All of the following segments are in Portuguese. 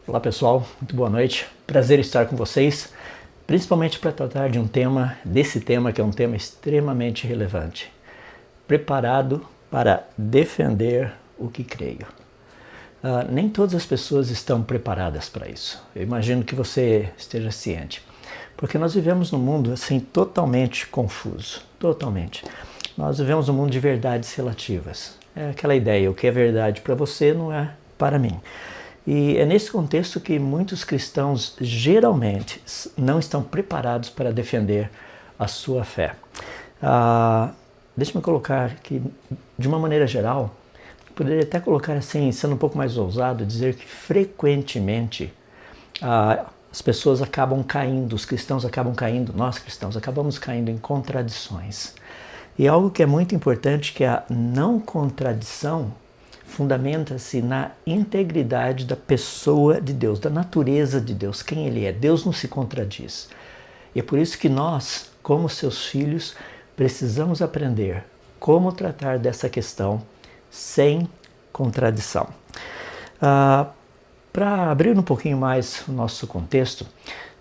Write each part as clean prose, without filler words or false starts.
Olá pessoal, muito boa noite. Prazer estar com vocês, principalmente para tratar desse tema que é um tema extremamente relevante. Preparado para defender o que creio. Nem todas as pessoas estão preparadas para isso. Eu imagino que você esteja ciente. Porque nós vivemos num mundo assim totalmente confuso, totalmente. Nós vivemos um mundo de verdades relativas. É aquela ideia, o que é verdade para você não é para mim. E é nesse contexto que muitos cristãos geralmente não estão preparados para defender a sua fé. Deixa-me colocar que, de uma maneira geral, poderia até colocar assim, sendo um pouco mais ousado, dizer que frequentemente as pessoas acabam caindo, os cristãos acabam caindo, nós cristãos acabamos caindo em contradições. E algo que é muito importante, que é a não contradição, fundamenta-se na integridade da pessoa de Deus, da natureza de Deus, quem Ele é. Deus não se contradiz. E é por isso que nós, como seus filhos, precisamos aprender como tratar dessa questão sem contradição. Para abrir um pouquinho mais o nosso contexto,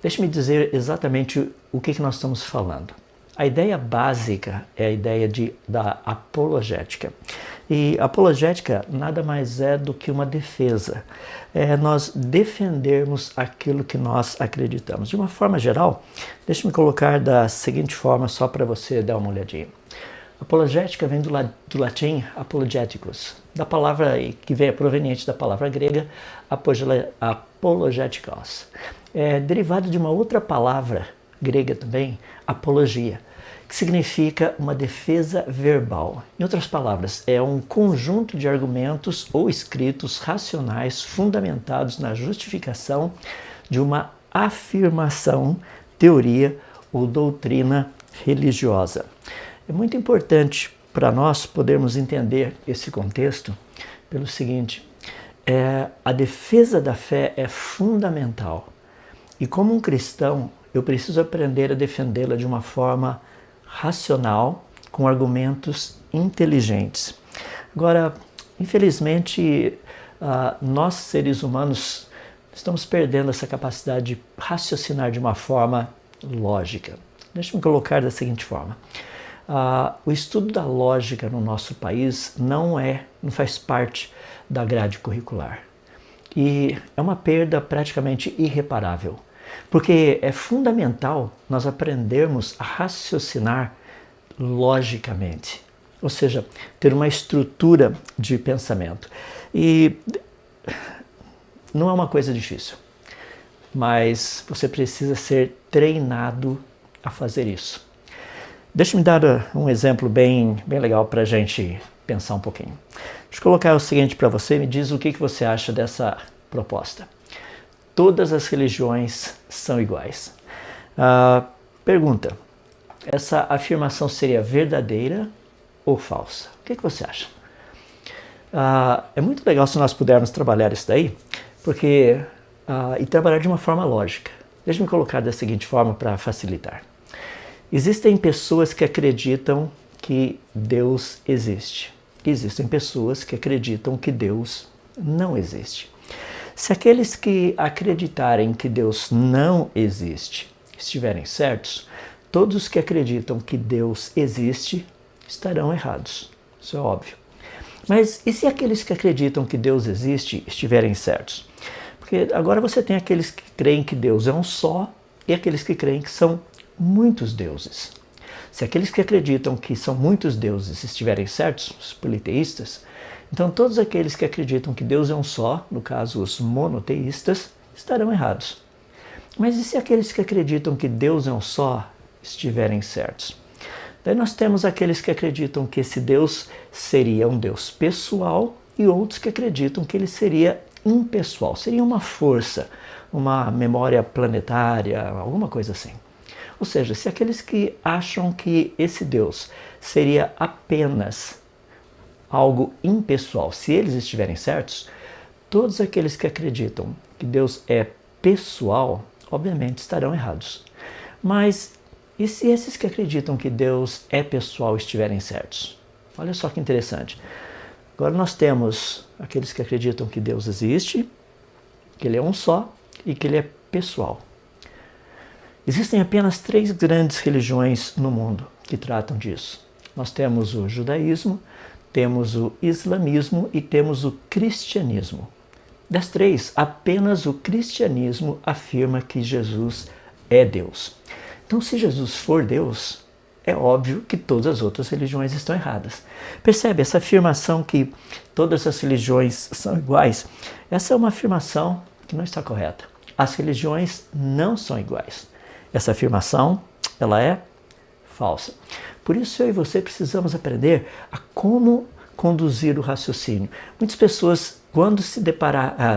deixe-me dizer exatamente o que nós estamos falando. A ideia básica é a ideia da apologética. E apologética nada mais é do que uma defesa. É nós defendermos aquilo que nós acreditamos. De uma forma geral, deixe-me colocar da seguinte forma, só para você dar uma olhadinha. Apologética vem do latim apologeticus, da palavra que vem proveniente da palavra grega apologetikos. É derivado de uma outra palavra grega também, apologia, que significa uma defesa verbal. Em outras palavras, é um conjunto de argumentos ou escritos racionais fundamentados na justificação de uma afirmação, teoria ou doutrina religiosa. É muito importante para nós podermos entender esse contexto pelo seguinte: a defesa da fé é fundamental. E como um cristão, eu preciso aprender a defendê-la de uma forma racional, com argumentos inteligentes. Agora, infelizmente, nós seres humanos estamos perdendo essa capacidade de raciocinar de uma forma lógica. Deixa-me colocar da seguinte forma. O estudo da lógica no nosso país não faz parte da grade curricular. E é uma perda praticamente irreparável. Porque é fundamental nós aprendermos a raciocinar logicamente, ou seja, ter uma estrutura de pensamento. E não é uma coisa difícil, mas você precisa ser treinado a fazer isso. Deixa-me dar um exemplo bem legal para a gente pensar um pouquinho. Deixa eu colocar o seguinte para você, me diz o que você acha dessa proposta. Todas as religiões são iguais. Pergunta, essa afirmação seria verdadeira ou falsa? O que você acha? É muito legal se nós pudermos trabalhar isso daí, e trabalhar de uma forma lógica. Deixa-me colocar da seguinte forma para facilitar. Existem pessoas que acreditam que Deus existe. Existem pessoas que acreditam que Deus não existe. Se aqueles que acreditarem que Deus não existe estiverem certos, todos os que acreditam que Deus existe estarão errados. Isso é óbvio. Mas e se aqueles que acreditam que Deus existe estiverem certos? Porque agora você tem aqueles que creem que Deus é um só e aqueles que creem que são muitos deuses. Se aqueles que acreditam que são muitos deuses estiverem certos, os politeístas, então todos aqueles que acreditam que Deus é um só, no caso os monoteístas, estarão errados. Mas e se aqueles que acreditam que Deus é um só estiverem certos? Daí nós temos aqueles que acreditam que esse Deus seria um Deus pessoal e outros que acreditam que ele seria impessoal, seria uma força, uma memória planetária, alguma coisa assim. Ou seja, se aqueles que acham que esse Deus seria apenas algo impessoal, se eles estiverem certos, todos aqueles que acreditam que Deus é pessoal, obviamente estarão errados. Mas e se esses que acreditam que Deus é pessoal estiverem certos? Olha só que interessante. Agora nós temos aqueles que acreditam que Deus existe que ele é um só e que ele é pessoal. Existem apenas 3 grandes religiões no mundo que tratam disso. Nós temos o judaísmo, temos o islamismo e temos o cristianismo. Das 3, apenas o cristianismo afirma que Jesus é Deus. Então, se Jesus for Deus, é óbvio que todas as outras religiões estão erradas. Percebe essa afirmação que todas as religiões são iguais? Essa é uma afirmação que não está correta. As religiões não são iguais. Essa afirmação, ela é falsa. Por isso eu e você precisamos aprender a como conduzir o raciocínio. Muitas pessoas,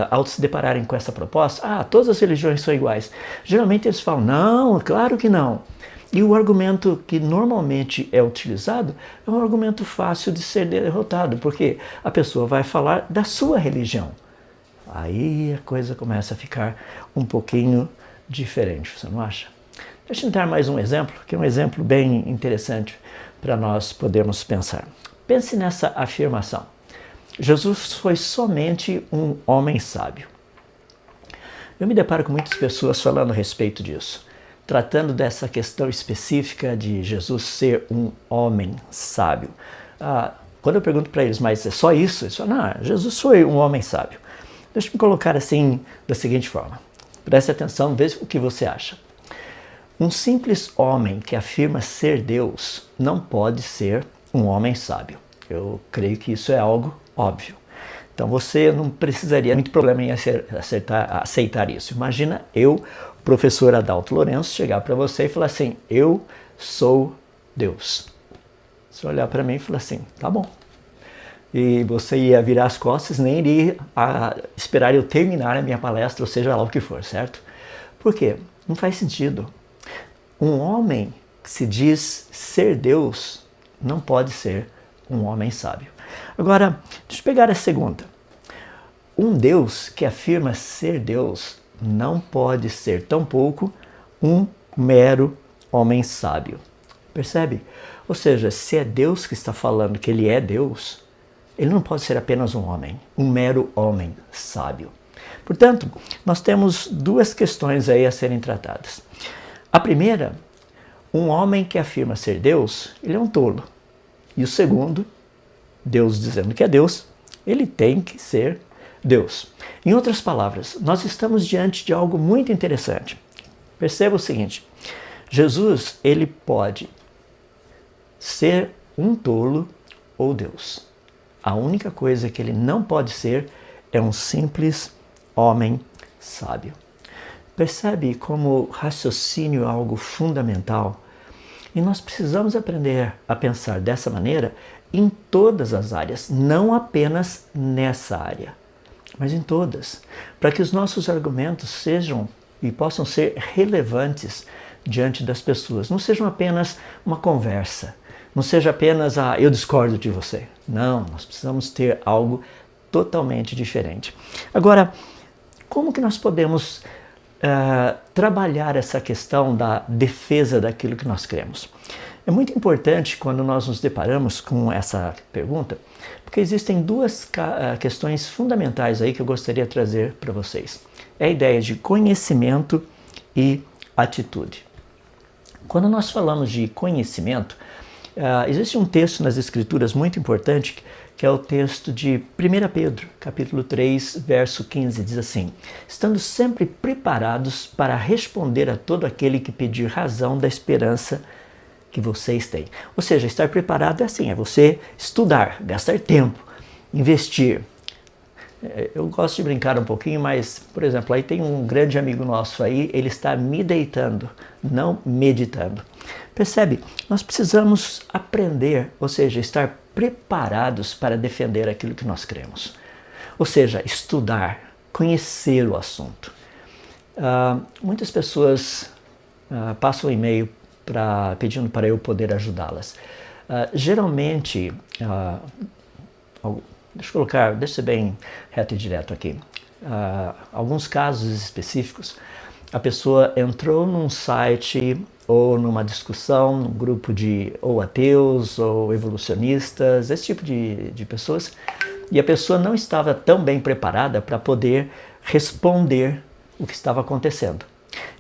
ao se depararem com essa proposta, todas as religiões são iguais. Geralmente eles falam, não, claro que não. E o argumento que normalmente é utilizado é um argumento fácil de ser derrotado, porque a pessoa vai falar da sua religião. Aí a coisa começa a ficar um pouquinho diferente, você não acha? Deixa eu dar mais um exemplo, que é um exemplo bem interessante para nós podermos pensar. Pense nessa afirmação. Jesus foi somente um homem sábio. Eu me deparo com muitas pessoas falando a respeito disso, tratando dessa questão específica de Jesus ser um homem sábio. Quando eu pergunto para eles, mas é só isso? Eles falam, não, Jesus foi um homem sábio. Deixa eu me colocar assim, da seguinte forma. Preste atenção, veja o que você acha. Um simples homem que afirma ser Deus não pode ser um homem sábio. Eu creio que isso é algo óbvio. Então você não precisaria muito problema em aceitar isso. Imagina eu, professor Adalto Lourenço, chegar para você e falar assim, eu sou Deus. Você olhar para mim e falar assim, tá bom. E você ia virar as costas, nem iria esperar eu terminar a minha palestra, ou seja lá o que for, certo? Por quê? Não faz sentido. Um homem que se diz ser Deus não pode ser um homem sábio. Agora, deixa eu pegar a segunda. Um Deus que afirma ser Deus não pode ser tampouco um mero homem sábio. Percebe? Ou seja, se é Deus que está falando que ele é Deus, ele não pode ser apenas um homem, um mero homem sábio. Portanto, nós temos 2 questões aí a serem tratadas. A primeira, um homem que afirma ser Deus, ele é um tolo. E o segundo, Deus dizendo que é Deus, ele tem que ser Deus. Em outras palavras, nós estamos diante de algo muito interessante. Perceba o seguinte, Jesus, ele pode ser um tolo ou Deus. A única coisa que ele não pode ser é um simples homem sábio. Percebe como raciocínio é algo fundamental? E nós precisamos aprender a pensar dessa maneira em todas as áreas, não apenas nessa área, mas em todas, para que os nossos argumentos sejam e possam ser relevantes diante das pessoas. Não sejam apenas uma conversa, não seja apenas eu discordo de você. Não, nós precisamos ter algo totalmente diferente. Agora, como que nós podemos trabalhar essa questão da defesa daquilo que nós cremos? É muito importante quando nós nos deparamos com essa pergunta, porque existem 2 questões fundamentais aí que eu gostaria de trazer para vocês. É a ideia de conhecimento e atitude. Quando nós falamos de conhecimento, existe um texto nas Escrituras muito importante, que é o texto de 1 Pedro, capítulo 3, verso 15, diz assim, estando sempre preparados para responder a todo aquele que pedir razão da esperança que vocês têm. Ou seja, estar preparado é assim, é você estudar, gastar tempo, investir. Eu gosto de brincar um pouquinho, mas, por exemplo, aí tem um grande amigo nosso aí, ele está me deitando, não meditando. Percebe? Nós precisamos aprender, ou seja, estar preparados para defender aquilo que nós cremos. Ou seja, estudar, conhecer o assunto. Muitas pessoas passam um e-mail pedindo para eu poder ajudá-las. Geralmente, deixa eu ser bem reto e direto aqui. Alguns casos específicos, a pessoa entrou num site ou numa discussão, num grupo de ou ateus ou evolucionistas, esse tipo de pessoas, e a pessoa não estava tão bem preparada para poder responder o que estava acontecendo.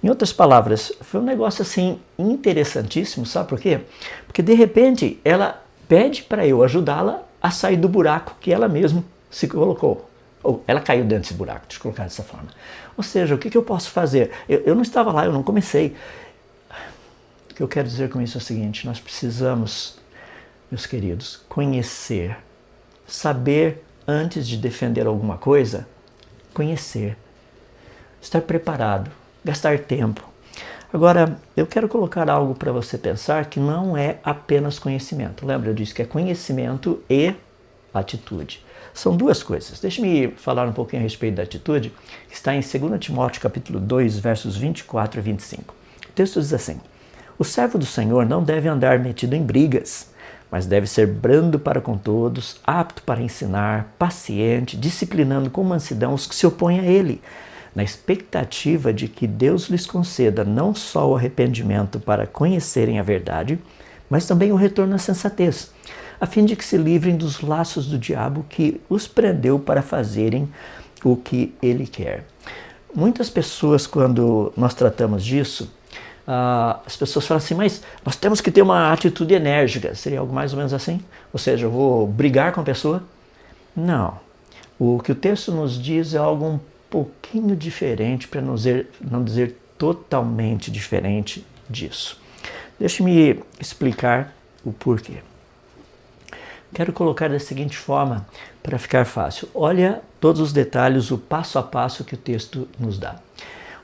Em outras palavras, foi um negócio assim interessantíssimo, sabe por quê? Porque de repente ela pede para eu ajudá-la a sair do buraco que ela mesma se colocou. Ou ela caiu dentro desse buraco, deixa eu colocar dessa forma. Ou seja, o que eu posso fazer? Eu não estava lá, eu não comecei. O que eu quero dizer com isso é o seguinte: nós precisamos, meus queridos, conhecer, saber antes de defender alguma coisa, conhecer, estar preparado, gastar tempo. Agora, eu quero colocar algo para você pensar que não é apenas conhecimento. Lembra, eu disse que é conhecimento e atitude. São duas coisas. Deixe-me falar um pouquinho a respeito da atitude, que está em 2 Timóteo capítulo 2, versos 24 a 25. O texto diz assim: o servo do Senhor não deve andar metido em brigas, mas deve ser brando para com todos, apto para ensinar, paciente, disciplinando com mansidão os que se opõem a ele, na expectativa de que Deus lhes conceda não só o arrependimento para conhecerem a verdade, mas também o retorno à sensatez, a fim de que se livrem dos laços do diabo que os prendeu para fazerem o que ele quer. Muitas pessoas, quando nós tratamos disso, as pessoas falam assim, mas nós temos que ter uma atitude enérgica. Seria algo mais ou menos assim? Ou seja, eu vou brigar com a pessoa? Não. O que o texto nos diz é algo um pouquinho diferente, para não dizer totalmente diferente disso. Deixe-me explicar o porquê. Quero colocar da seguinte forma, para ficar fácil. Olha todos os detalhes, o passo a passo que o texto nos dá.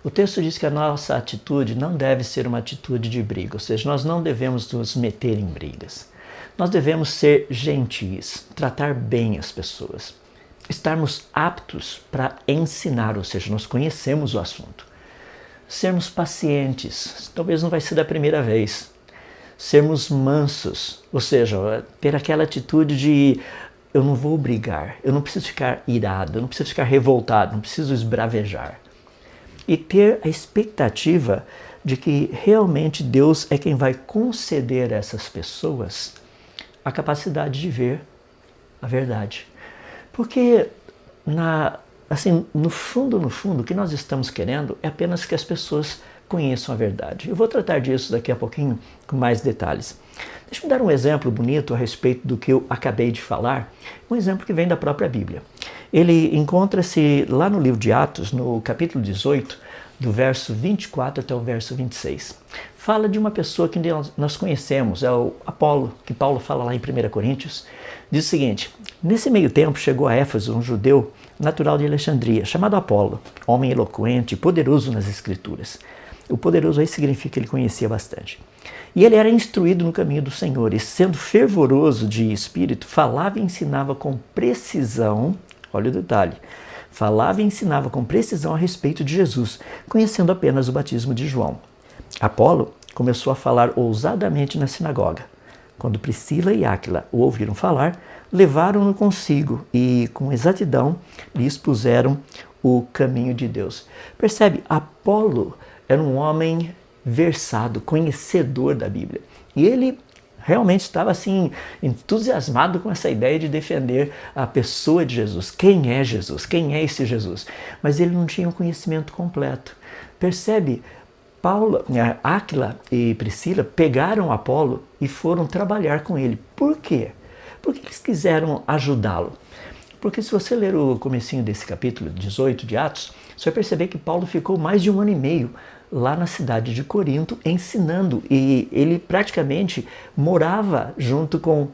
O texto diz que a nossa atitude não deve ser uma atitude de briga, ou seja, nós não devemos nos meter em brigas. Nós devemos ser gentis, tratar bem as pessoas, estarmos aptos para ensinar, ou seja, nós conhecemos o assunto. Sermos pacientes, talvez não vai ser da primeira vez. Sermos mansos, ou seja, ter aquela atitude de eu não vou brigar, eu não preciso ficar irado, eu não preciso ficar revoltado, não preciso esbravejar. E ter a expectativa de que realmente Deus é quem vai conceder a essas pessoas a capacidade de ver a verdade. Porque, no fundo, o que nós estamos querendo é apenas que as pessoas conheçam a verdade. Eu vou tratar disso daqui a pouquinho com mais detalhes. Deixa eu dar um exemplo bonito a respeito do que eu acabei de falar, um exemplo que vem da própria Bíblia. Ele encontra-se lá no livro de Atos, no capítulo 18, do verso 24 até o verso 26. Fala de uma pessoa que nós conhecemos, é o Apolo, que Paulo fala lá em 1 Coríntios. Diz o seguinte: nesse meio tempo chegou a Éfeso um judeu natural de Alexandria, chamado Apolo, homem eloquente e poderoso nas Escrituras. O poderoso aí significa que ele conhecia bastante. E ele era instruído no caminho do Senhor, e sendo fervoroso de espírito, falava e ensinava com precisão, olha o detalhe, falava e ensinava com precisão a respeito de Jesus, conhecendo apenas o batismo de João. Apolo começou a falar ousadamente na sinagoga. Quando Priscila e Áquila o ouviram falar, levaram-no consigo e, com exatidão, lhe expuseram o caminho de Deus. Percebe? Apolo era um homem versado, conhecedor da Bíblia. E ele realmente estava assim entusiasmado com essa ideia de defender a pessoa de Jesus. Quem é Jesus? Quem é esse Jesus? Mas ele não tinha o conhecimento completo. Percebe? Áquila e Priscila pegaram Apolo e foram trabalhar com ele. Por quê? Porque eles quiseram ajudá-lo. Porque se você ler o comecinho desse capítulo 18 de Atos, você vai perceber que Paulo ficou mais de 1 ano e meio lá na cidade de Corinto ensinando, e ele praticamente morava junto com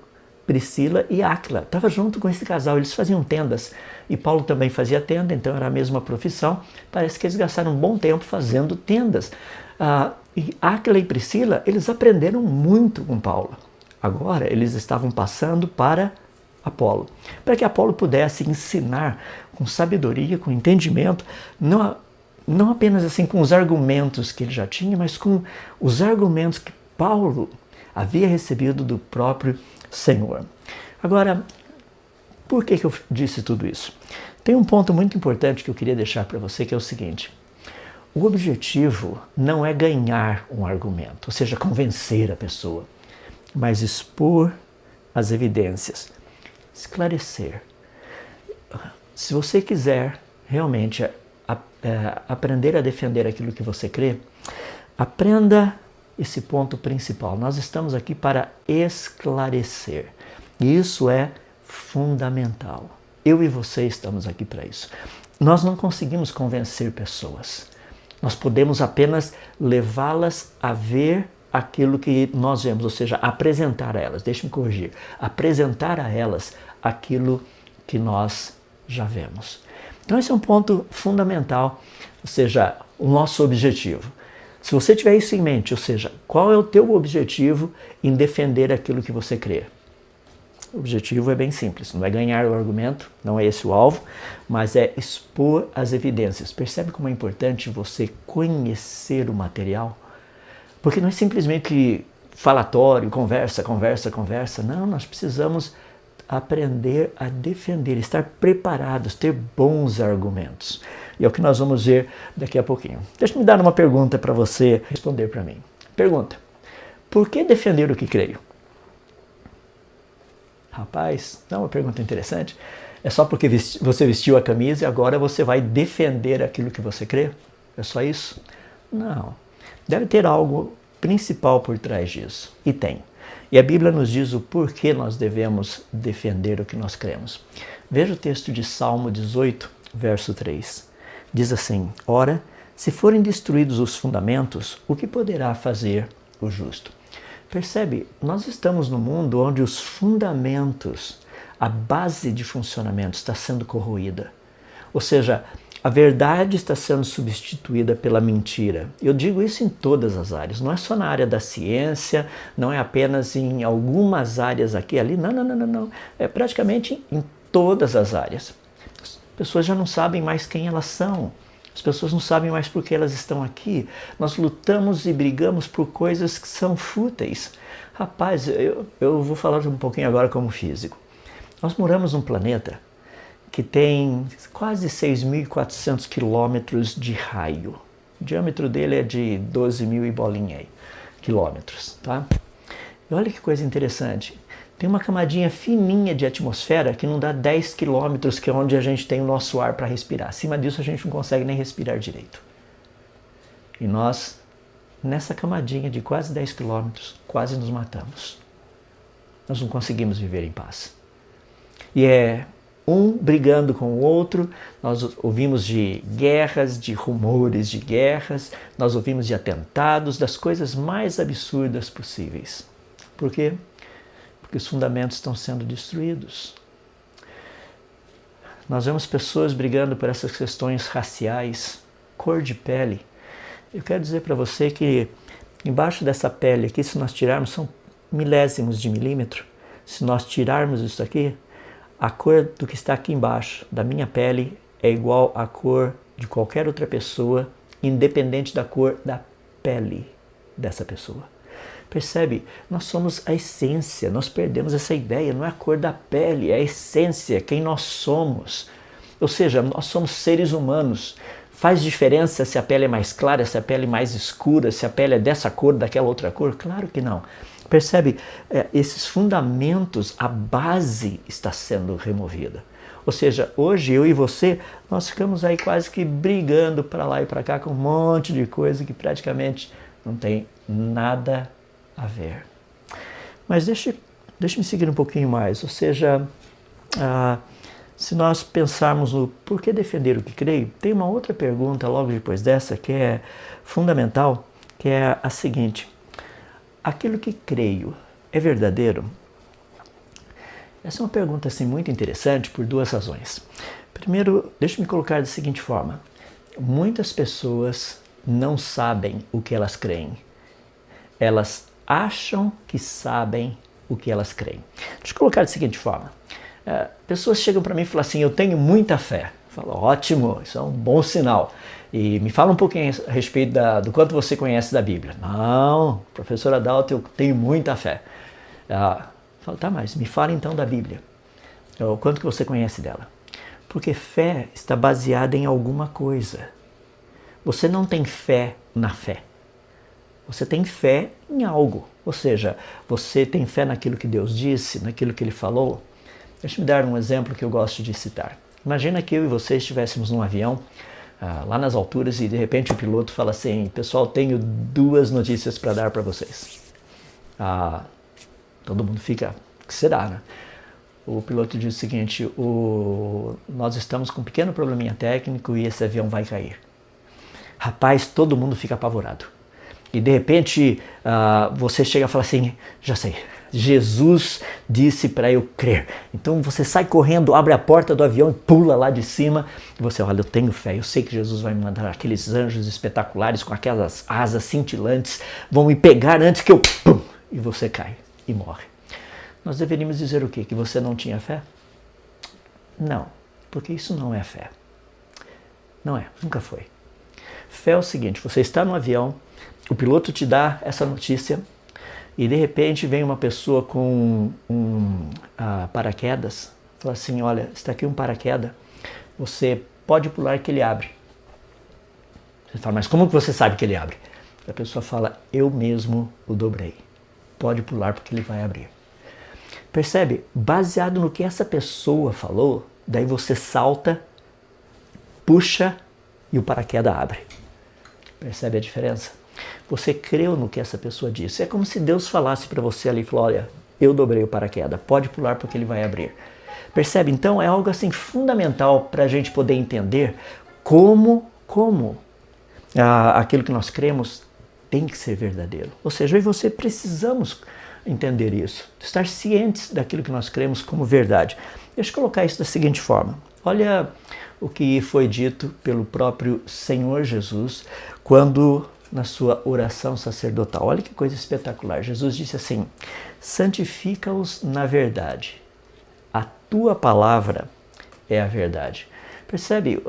Priscila e Áquila, estava junto com esse casal, eles faziam tendas, e Paulo também fazia tenda, então era a mesma profissão. Parece que eles gastaram um bom tempo fazendo tendas. E Áquila e Priscila, eles aprenderam muito com Paulo. Agora eles estavam passando para Apolo, para que Apolo pudesse ensinar com sabedoria, com entendimento, não apenas assim com os argumentos que ele já tinha, mas com os argumentos que Paulo havia recebido do próprio Senhor. Agora, por que eu disse tudo isso? Tem um ponto muito importante que eu queria deixar para você, que é o seguinte: o objetivo não é ganhar um argumento, ou seja, convencer a pessoa, mas expor as evidências, esclarecer. Se você quiser realmente aprender a defender aquilo que você crê, aprenda esse ponto principal. Nós estamos aqui para esclarecer. E isso é fundamental. Eu e você estamos aqui para isso. Nós não conseguimos convencer pessoas. Nós podemos apenas levá-las a ver aquilo que nós vemos, ou seja, apresentar a elas, deixe-me corrigir, apresentar a elas aquilo que nós já vemos. Então esse é um ponto fundamental, ou seja, o nosso objetivo. Se você tiver isso em mente, ou seja, qual é o teu objetivo em defender aquilo que você crê? O objetivo é bem simples, não é ganhar o argumento, não é esse o alvo, mas é expor as evidências. Percebe como é importante você conhecer o material? Porque não é simplesmente falatório, conversa. Não, nós precisamos aprender a defender, estar preparados, ter bons argumentos. E é o que nós vamos ver daqui a pouquinho. Deixa-me dar uma pergunta para você responder para mim. Pergunta: por que defender o que creio? Rapaz, não é uma pergunta interessante? É só porque você vestiu a camisa e agora você vai defender aquilo que você crê? É só isso? Não. Deve ter algo principal por trás disso. E tem. E a Bíblia nos diz o porquê nós devemos defender o que nós cremos. Veja o texto de Salmo 18, verso 3. Diz assim: ora, se forem destruídos os fundamentos, o que poderá fazer o justo? Percebe, nós estamos num mundo onde os fundamentos, a base de funcionamento está sendo corroída. Ou seja, a verdade está sendo substituída pela mentira. Eu digo isso em todas as áreas, não é só na área da ciência, não é apenas em algumas áreas aqui e ali, não. É praticamente em todas as áreas. As pessoas já não sabem mais quem elas são. As pessoas não sabem mais por que elas estão aqui. Nós lutamos e brigamos por coisas que são fúteis. Rapaz, eu vou falar um pouquinho agora como físico. Nós moramos num planeta que tem quase 6.400 quilômetros de raio. O diâmetro dele é de 12 mil e bolinha aí, quilômetros, tá? E olha que coisa interessante. Tem uma camadinha fininha de atmosfera que não dá 10 quilômetros, que é onde a gente tem o nosso ar para respirar. Acima disso a gente não consegue nem respirar direito. E nós, nessa camadinha de quase 10 quilômetros, quase nos matamos. Nós não conseguimos viver em paz. E é um brigando com o outro, nós ouvimos de guerras, de rumores de guerras, nós ouvimos de atentados, das coisas mais absurdas possíveis. Por quê? Porque os fundamentos estão sendo destruídos. Nós vemos pessoas brigando por essas questões raciais, cor de pele. Eu quero dizer para você que embaixo dessa pele aqui, se nós tirarmos, são milésimos de milímetro. Se nós tirarmos isso aqui, a cor do que está aqui embaixo da minha pele é igual à cor de qualquer outra pessoa, independente da cor da pele dessa pessoa. Percebe? Nós somos a essência, nós perdemos essa ideia, não é a cor da pele, é a essência, quem nós somos. Ou seja, nós somos seres humanos. Faz diferença se a pele é mais clara, se a pele é mais escura, se a pele é dessa cor, daquela outra cor? Claro que não. Percebe? Esses fundamentos, a base está sendo removida. Ou seja, hoje eu e você, nós ficamos aí quase que brigando para lá e para cá com um monte de coisa que não tem nada a ver. Mas deixe-me seguir um pouquinho mais. Ou seja, se nós pensarmos no por que defender o que creio, tem uma outra pergunta logo depois dessa que é fundamental, que é a seguinte: aquilo que creio é verdadeiro? Essa é uma pergunta assim, muito interessante por duas razões. Primeiro, deixe-me colocar da seguinte forma: muitas pessoas não sabem o que elas creem. Elas acham que sabem o que elas creem. Deixa eu colocar da seguinte forma: pessoas chegam para mim e falam assim, eu tenho muita fé. Eu falo, ótimo, isso é um bom sinal. E me fala um pouquinho a respeito do quanto você conhece da Bíblia. Não, professor Adalto, eu tenho muita fé. Falo, tá, mas me fala então da Bíblia. O quanto que você conhece dela? Porque fé está baseada em alguma coisa. Você não tem fé na fé. Você tem fé em algo. Ou seja, você tem fé naquilo que Deus disse, naquilo que Ele falou. Deixa eu dar um exemplo que eu gosto de citar. Imagina que eu e você estivéssemos num avião lá nas alturas e de repente o piloto fala assim: pessoal, tenho 2 notícias para dar para vocês. Todo mundo fica, o que será, né? O piloto diz o seguinte: nós estamos com um pequeno probleminha técnico e esse avião vai cair. Rapaz, todo mundo fica apavorado. E de repente você chega e fala assim: já sei, Jesus disse para eu crer. Então você sai correndo, abre a porta do avião e pula lá de cima. E você, olha, eu tenho fé, eu sei que Jesus vai me mandar aqueles anjos espetaculares com aquelas asas cintilantes, vão me pegar antes que eu... Pum, e você cai e morre. Nós deveríamos dizer o quê? Que você não tinha fé? Não, porque isso não é fé. Não é, nunca foi. Fé é o seguinte: você está no avião, o piloto te dá essa notícia e de repente vem uma pessoa com paraquedas, fala assim: olha, está aqui um paraquedas, você pode pular que ele abre. Você fala: mas como que você sabe que ele abre? A pessoa fala: eu mesmo o dobrei. Pode pular porque ele vai abrir. Percebe? Baseado no que essa pessoa falou, daí você salta, puxa e o paraquedas abre. Percebe a diferença? Você creu no que essa pessoa disse. É como se Deus falasse para você ali, falou: olha, eu dobrei o paraquedas, pode pular porque ele vai abrir. Percebe? Então é algo assim fundamental para a gente poder entender como aquilo que nós cremos tem que ser verdadeiro. Ou seja, eu e você precisamos entender isso, estar cientes daquilo que nós cremos como verdade. Deixa eu colocar isso da seguinte forma. Olha o que foi dito pelo próprio Senhor Jesus quando na sua oração sacerdotal. Olha que coisa espetacular. Jesus disse assim: santifica-os na verdade. A tua palavra é a verdade. Percebe?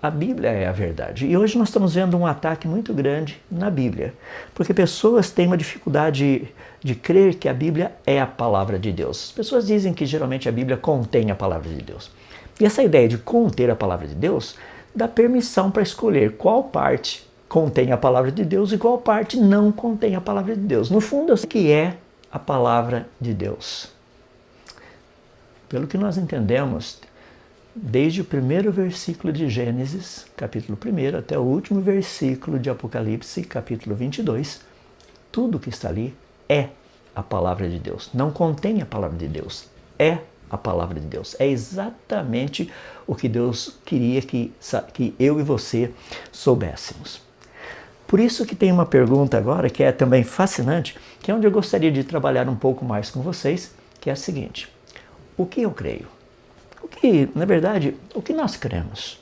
A Bíblia é a verdade. E hoje nós estamos vendo um ataque muito grande na Bíblia, porque pessoas têm uma dificuldade de crer que a Bíblia é a palavra de Deus. As pessoas dizem que geralmente a Bíblia contém a palavra de Deus. E essa ideia de conter a palavra de Deus dá permissão para escolher qual parte contém a palavra de Deus e qual parte não contém a palavra de Deus. No fundo, eu sei que é a palavra de Deus. Pelo que nós entendemos, desde o primeiro versículo de Gênesis, capítulo 1, até o último versículo de Apocalipse, capítulo 22, tudo que está ali é a palavra de Deus. Não contém a palavra de Deus, é a palavra de Deus. É exatamente o que Deus queria que eu e você soubéssemos. Por isso que tem uma pergunta agora que é também fascinante, que é onde eu gostaria de trabalhar um pouco mais com vocês, que é a seguinte: o que eu creio? Na verdade, o que nós cremos?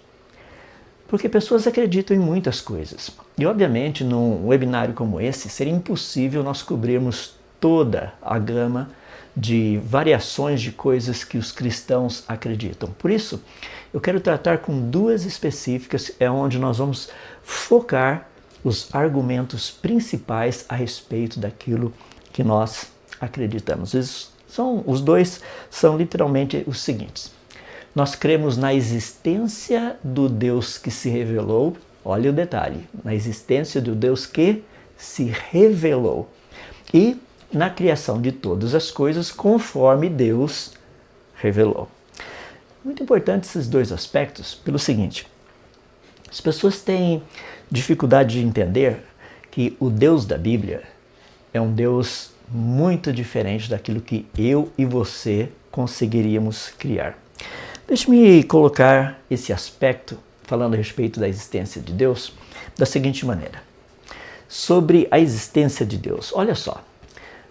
Porque pessoas acreditam em muitas coisas. E, obviamente, num webinário como esse, seria impossível nós cobrirmos toda a gama de variações de coisas que os cristãos acreditam. Por isso, eu quero tratar com 2 específicas, é onde nós vamos focar os argumentos principais a respeito daquilo que nós acreditamos. Os 2 são literalmente os seguintes. Nós cremos na existência do Deus que se revelou, olha o detalhe, na existência do Deus que se revelou e na criação de todas as coisas conforme Deus revelou. Muito importante esses 2 aspectos pelo seguinte: as pessoas têm dificuldade de entender que o Deus da Bíblia é um Deus muito diferente daquilo que eu e você conseguiríamos criar. Deixe-me colocar esse aspecto, falando a respeito da existência de Deus, da seguinte maneira. Sobre a existência de Deus, olha só,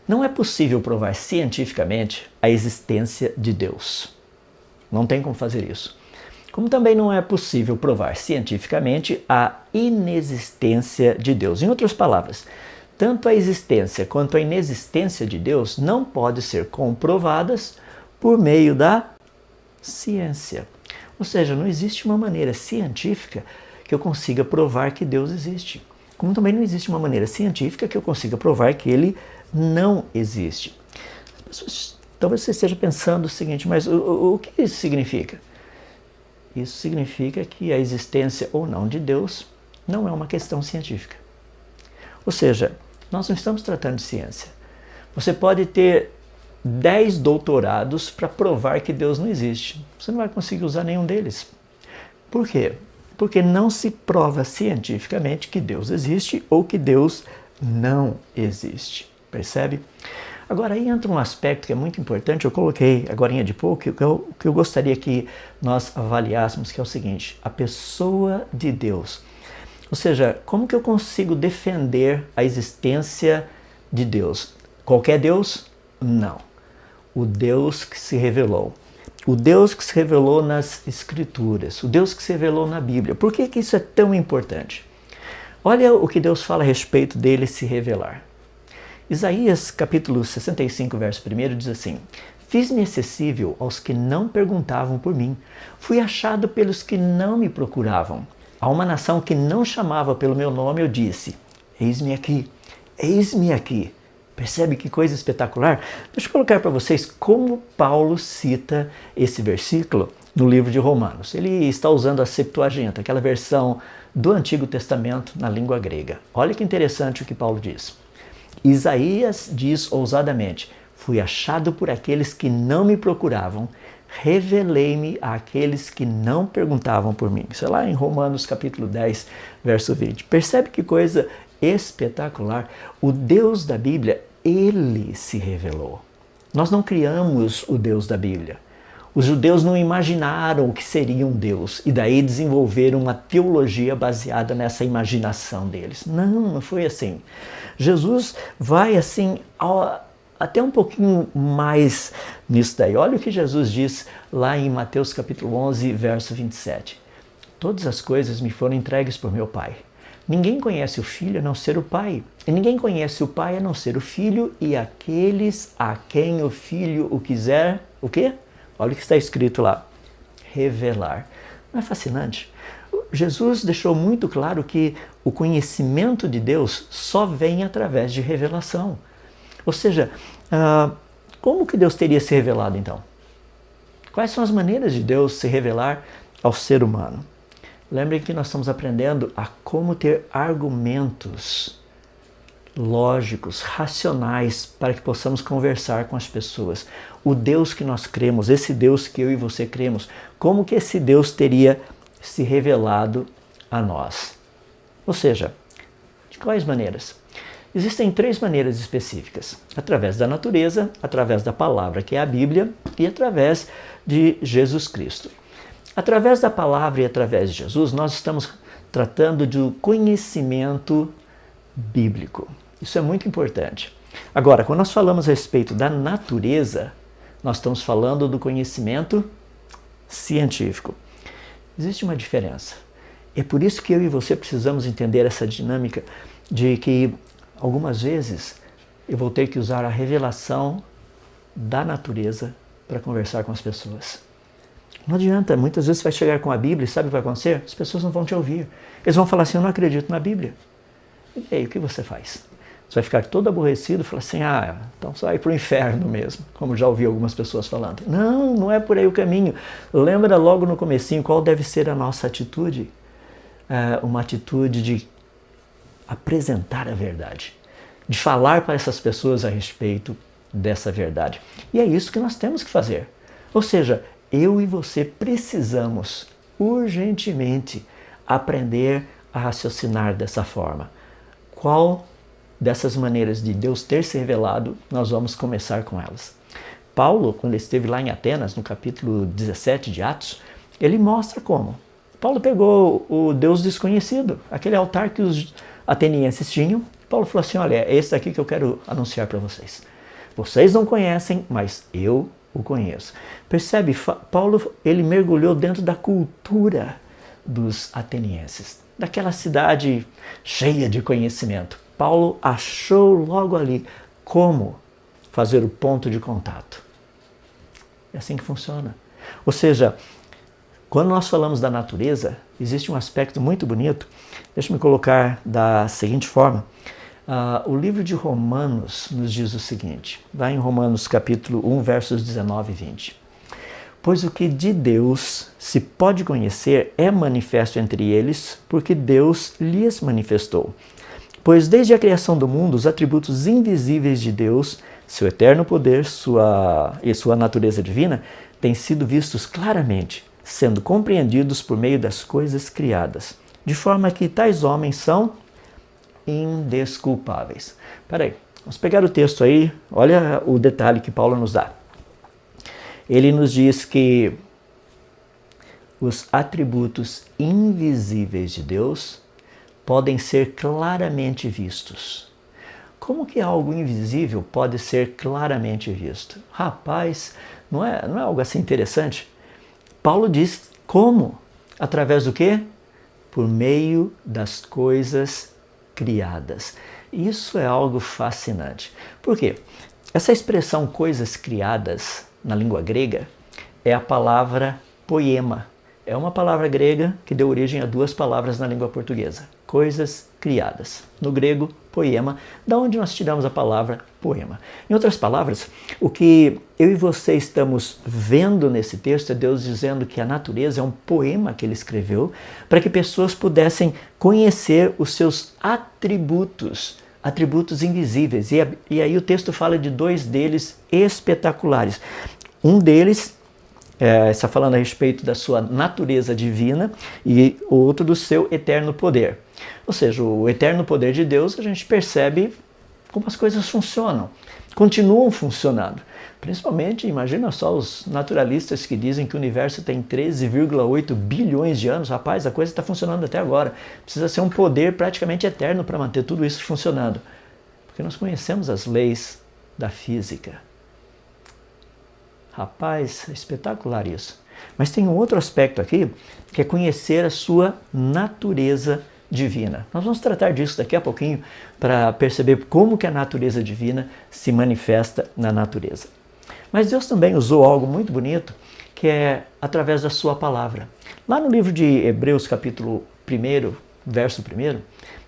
não é possível provar cientificamente a existência de Deus. Não tem como fazer isso. Como também não é possível provar cientificamente a inexistência de Deus. Em outras palavras, tanto a existência quanto a inexistência de Deus não podem ser comprovadas por meio da ciência. Ou seja, não existe uma maneira científica que eu consiga provar que Deus existe. Como também não existe uma maneira científica que eu consiga provar que Ele não existe. As pessoas, talvez você esteja pensando o seguinte: mas o que isso significa? Isso significa que a existência ou não de Deus não é uma questão científica. Ou seja, nós não estamos tratando de ciência. Você pode ter 10 doutorados para provar que Deus não existe. Você não vai conseguir usar nenhum deles. Por quê? porque não se prova cientificamente que Deus existe ou que Deus não existe. Percebe? Agora aí entra um aspecto que é muito importante, eu coloquei agorinha de pouco, que eu gostaria que nós avaliássemos, que é o seguinte: a pessoa de Deus. Ou seja, como que eu consigo defender a existência de Deus? Qualquer Deus? Não. O Deus que se revelou. O Deus que se revelou nas Escrituras. O Deus que se revelou na Bíblia. Por que isso é tão importante? Olha o que Deus fala a respeito dele se revelar. Isaías capítulo 65, verso 1 diz assim: Fiz-me acessível aos que não perguntavam por mim. Fui achado pelos que não me procuravam. A uma nação que não chamava pelo meu nome, eu disse: Eis-me aqui, eis-me aqui. Percebe que coisa espetacular? Deixa eu colocar para vocês como Paulo cita esse versículo no livro de Romanos. Ele está usando a Septuaginta, aquela versão do Antigo Testamento na língua grega. Olha que interessante o que Paulo diz. Isaías diz ousadamente: Fui achado por aqueles que não me procuravam, revelei-me àqueles que não perguntavam por mim. Isso é lá em Romanos capítulo 10, verso 20. Percebe que coisa espetacular? O Deus da Bíblia, ele se revelou. Nós não criamos o Deus da Bíblia. Os judeus não imaginaram o que seria um Deus e daí desenvolveram uma teologia baseada nessa imaginação deles. Não foi assim. Jesus vai assim até um pouquinho mais nisso daí. Olha o que Jesus diz lá em Mateus capítulo 11, verso 27. Todas as coisas me foram entregues por meu Pai. Ninguém conhece o Filho a não ser o Pai. E ninguém conhece o Pai a não ser o Filho e aqueles a quem o Filho o quiser, o quê? Olha o que está escrito lá, revelar. Não é fascinante? Jesus deixou muito claro que o conhecimento de Deus só vem através de revelação. Ou seja, como que Deus teria se revelado então? Quais são as maneiras de Deus se revelar ao ser humano? Lembrem que nós estamos aprendendo a como ter argumentos lógicos, racionais, para que possamos conversar com as pessoas. O Deus que nós cremos, esse Deus que eu e você cremos, como que esse Deus teria se revelado a nós? Ou seja, de quais maneiras? Existem 3 maneiras específicas: através da natureza, através da palavra, que é a Bíblia, e através de Jesus Cristo. Através da palavra e através de Jesus, nós estamos tratando do conhecimento bíblico. Isso é muito importante. Agora, quando nós falamos a respeito da natureza, nós estamos falando do conhecimento científico. Existe uma diferença. É por isso que eu e você precisamos entender essa dinâmica de que algumas vezes eu vou ter que usar a revelação da natureza para conversar com as pessoas. Não adianta, muitas vezes você vai chegar com a Bíblia e sabe o que vai acontecer? As pessoas não vão te ouvir. Eles vão falar assim: eu não acredito na Bíblia. E aí, o que você faz? Você vai ficar todo aborrecido e falar assim: então você vai para o inferno mesmo, como já ouvi algumas pessoas falando. Não, não é por aí o caminho. Lembra logo no comecinho qual deve ser a nossa atitude? Uma atitude de apresentar a verdade, de falar para essas pessoas a respeito dessa verdade. E é isso que nós temos que fazer. Ou seja, eu e você precisamos urgentemente aprender a raciocinar dessa forma. Qual dessas maneiras de Deus ter se revelado, nós vamos começar com elas. Paulo, quando ele esteve lá em Atenas, no capítulo 17 de Atos, ele mostra como. Paulo pegou o Deus desconhecido, aquele altar que os atenienses tinham. Paulo falou assim: olha, é esse aqui que eu quero anunciar para vocês. Vocês não conhecem, mas eu o conheço. Percebe? Paulo, ele mergulhou dentro da cultura dos atenienses, daquela cidade cheia de conhecimento. Paulo achou logo ali como fazer o ponto de contato. É assim que funciona. Ou seja, quando nós falamos da natureza, existe um aspecto muito bonito. Deixa eu me colocar da seguinte forma. O livro de Romanos nos diz o seguinte, vai em Romanos capítulo 1, versos 19 e 20. Pois o que de Deus se pode conhecer é manifesto entre eles, porque Deus lhes manifestou. Pois desde a criação do mundo, os atributos invisíveis de Deus, seu eterno poder e sua natureza divina, têm sido vistos claramente, sendo compreendidos por meio das coisas criadas, de forma que tais homens são indesculpáveis. Peraí, vamos pegar o texto aí, olha o detalhe que Paulo nos dá. Ele nos diz que os atributos invisíveis de Deus podem ser claramente vistos. Como que algo invisível pode ser claramente visto? Rapaz, não é algo assim interessante? Paulo diz como? Através do quê? Por meio das coisas criadas. Isso é algo fascinante. Por quê? Essa expressão coisas criadas na língua grega é a palavra poema. É uma palavra grega que deu origem a duas palavras na língua portuguesa. Coisas criadas. No grego, poema, da onde nós tiramos a palavra poema. Em outras palavras, o que eu e você estamos vendo nesse texto é Deus dizendo que a natureza é um poema que ele escreveu para que pessoas pudessem conhecer os seus atributos invisíveis. E aí o texto fala de dois deles espetaculares. Um deles está falando a respeito da sua natureza divina e o outro do seu eterno poder. Ou seja, o eterno poder de Deus, a gente percebe como as coisas funcionam, continuam funcionando. Principalmente, imagina só os naturalistas que dizem que o universo tem 13,8 bilhões de anos. Rapaz, a coisa está funcionando até agora. Precisa ser um poder praticamente eterno para manter tudo isso funcionando. Porque nós conhecemos as leis da física. Rapaz, é espetacular isso. Mas tem um outro aspecto aqui, que é conhecer a sua natureza divina. Nós vamos tratar disso daqui a pouquinho para perceber como que a natureza divina se manifesta na natureza. Mas Deus também usou algo muito bonito, que é através da sua palavra. Lá no livro de Hebreus, capítulo 1, verso 1,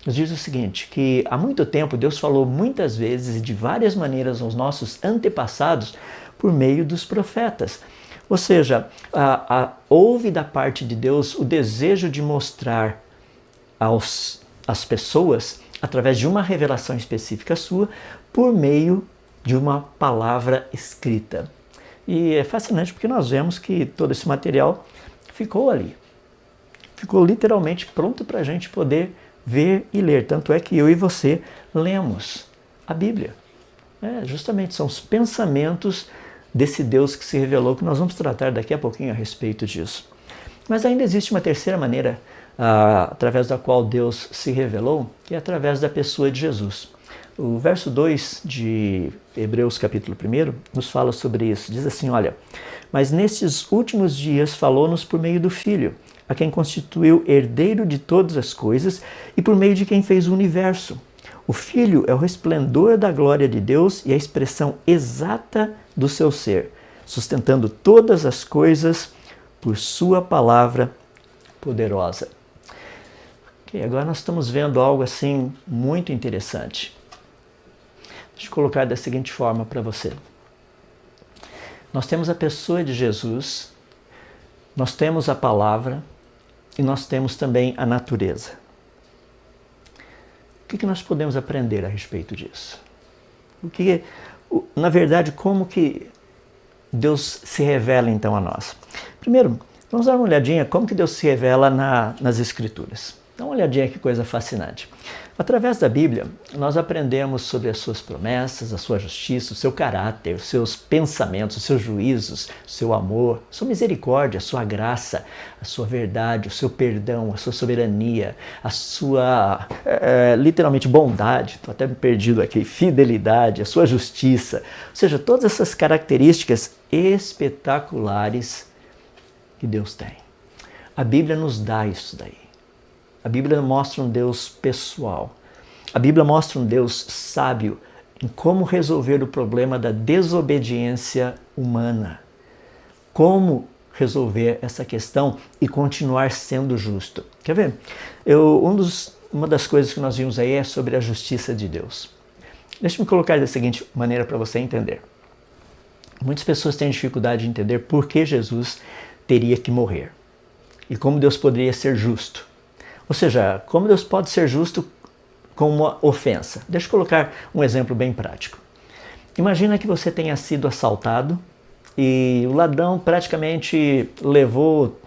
nos diz o seguinte, que há muito tempo Deus falou muitas vezes e de várias maneiras aos nossos antepassados por meio dos profetas. Ou seja, houve da parte de Deus o desejo de mostrar às pessoas, através de uma revelação específica sua, por meio de uma palavra escrita. E é fascinante porque nós vemos que todo esse material ficou ali. Ficou literalmente pronto para a gente poder ver e ler. Tanto é que eu e você lemos a Bíblia. Justamente são os pensamentos desse Deus que se revelou, que nós vamos tratar daqui a pouquinho a respeito disso. Mas ainda existe uma terceira maneira através da qual Deus se revelou, que é através da pessoa de Jesus. O verso 2 de Hebreus capítulo 1 nos fala sobre isso. Diz assim, olha, mas nestes últimos dias falou-nos por meio do Filho, a quem constituiu herdeiro de todas as coisas e por meio de quem fez o universo. O Filho é o resplendor da glória de Deus e a expressão exata do seu ser, sustentando todas as coisas por sua palavra poderosa. Ok, agora nós estamos vendo algo assim muito interessante. Deixa eu colocar da seguinte forma para você. Nós temos a pessoa de Jesus, nós temos a palavra e nós temos também a natureza. O que nós podemos aprender a respeito disso? Na verdade, como que Deus se revela então a nós? Primeiro, vamos dar uma olhadinha como que Deus se revela nas Escrituras. Dá uma olhadinha que coisa fascinante. Através da Bíblia, nós aprendemos sobre as suas promessas, a sua justiça, o seu caráter, os seus pensamentos, os seus juízos, o seu amor, a sua misericórdia, a sua graça, a sua verdade, o seu perdão, a sua soberania, a sua, literalmente, bondade, estou até perdido aqui, fidelidade, a sua justiça. Ou seja, todas essas características espetaculares que Deus tem. A Bíblia nos dá isso daí. A Bíblia mostra um Deus pessoal. A Bíblia mostra um Deus sábio em como resolver o problema da desobediência humana. Como resolver essa questão e continuar sendo justo. Quer ver? Uma das coisas que nós vimos aí é sobre a justiça de Deus. Deixa eu me colocar da seguinte maneira para você entender. Muitas pessoas têm dificuldade de entender por que Jesus teria que morrer. E como Deus poderia ser justo. Ou seja, como Deus pode ser justo com uma ofensa? Deixa eu colocar um exemplo bem prático. Imagina que você tenha sido assaltado e o ladrão praticamente levou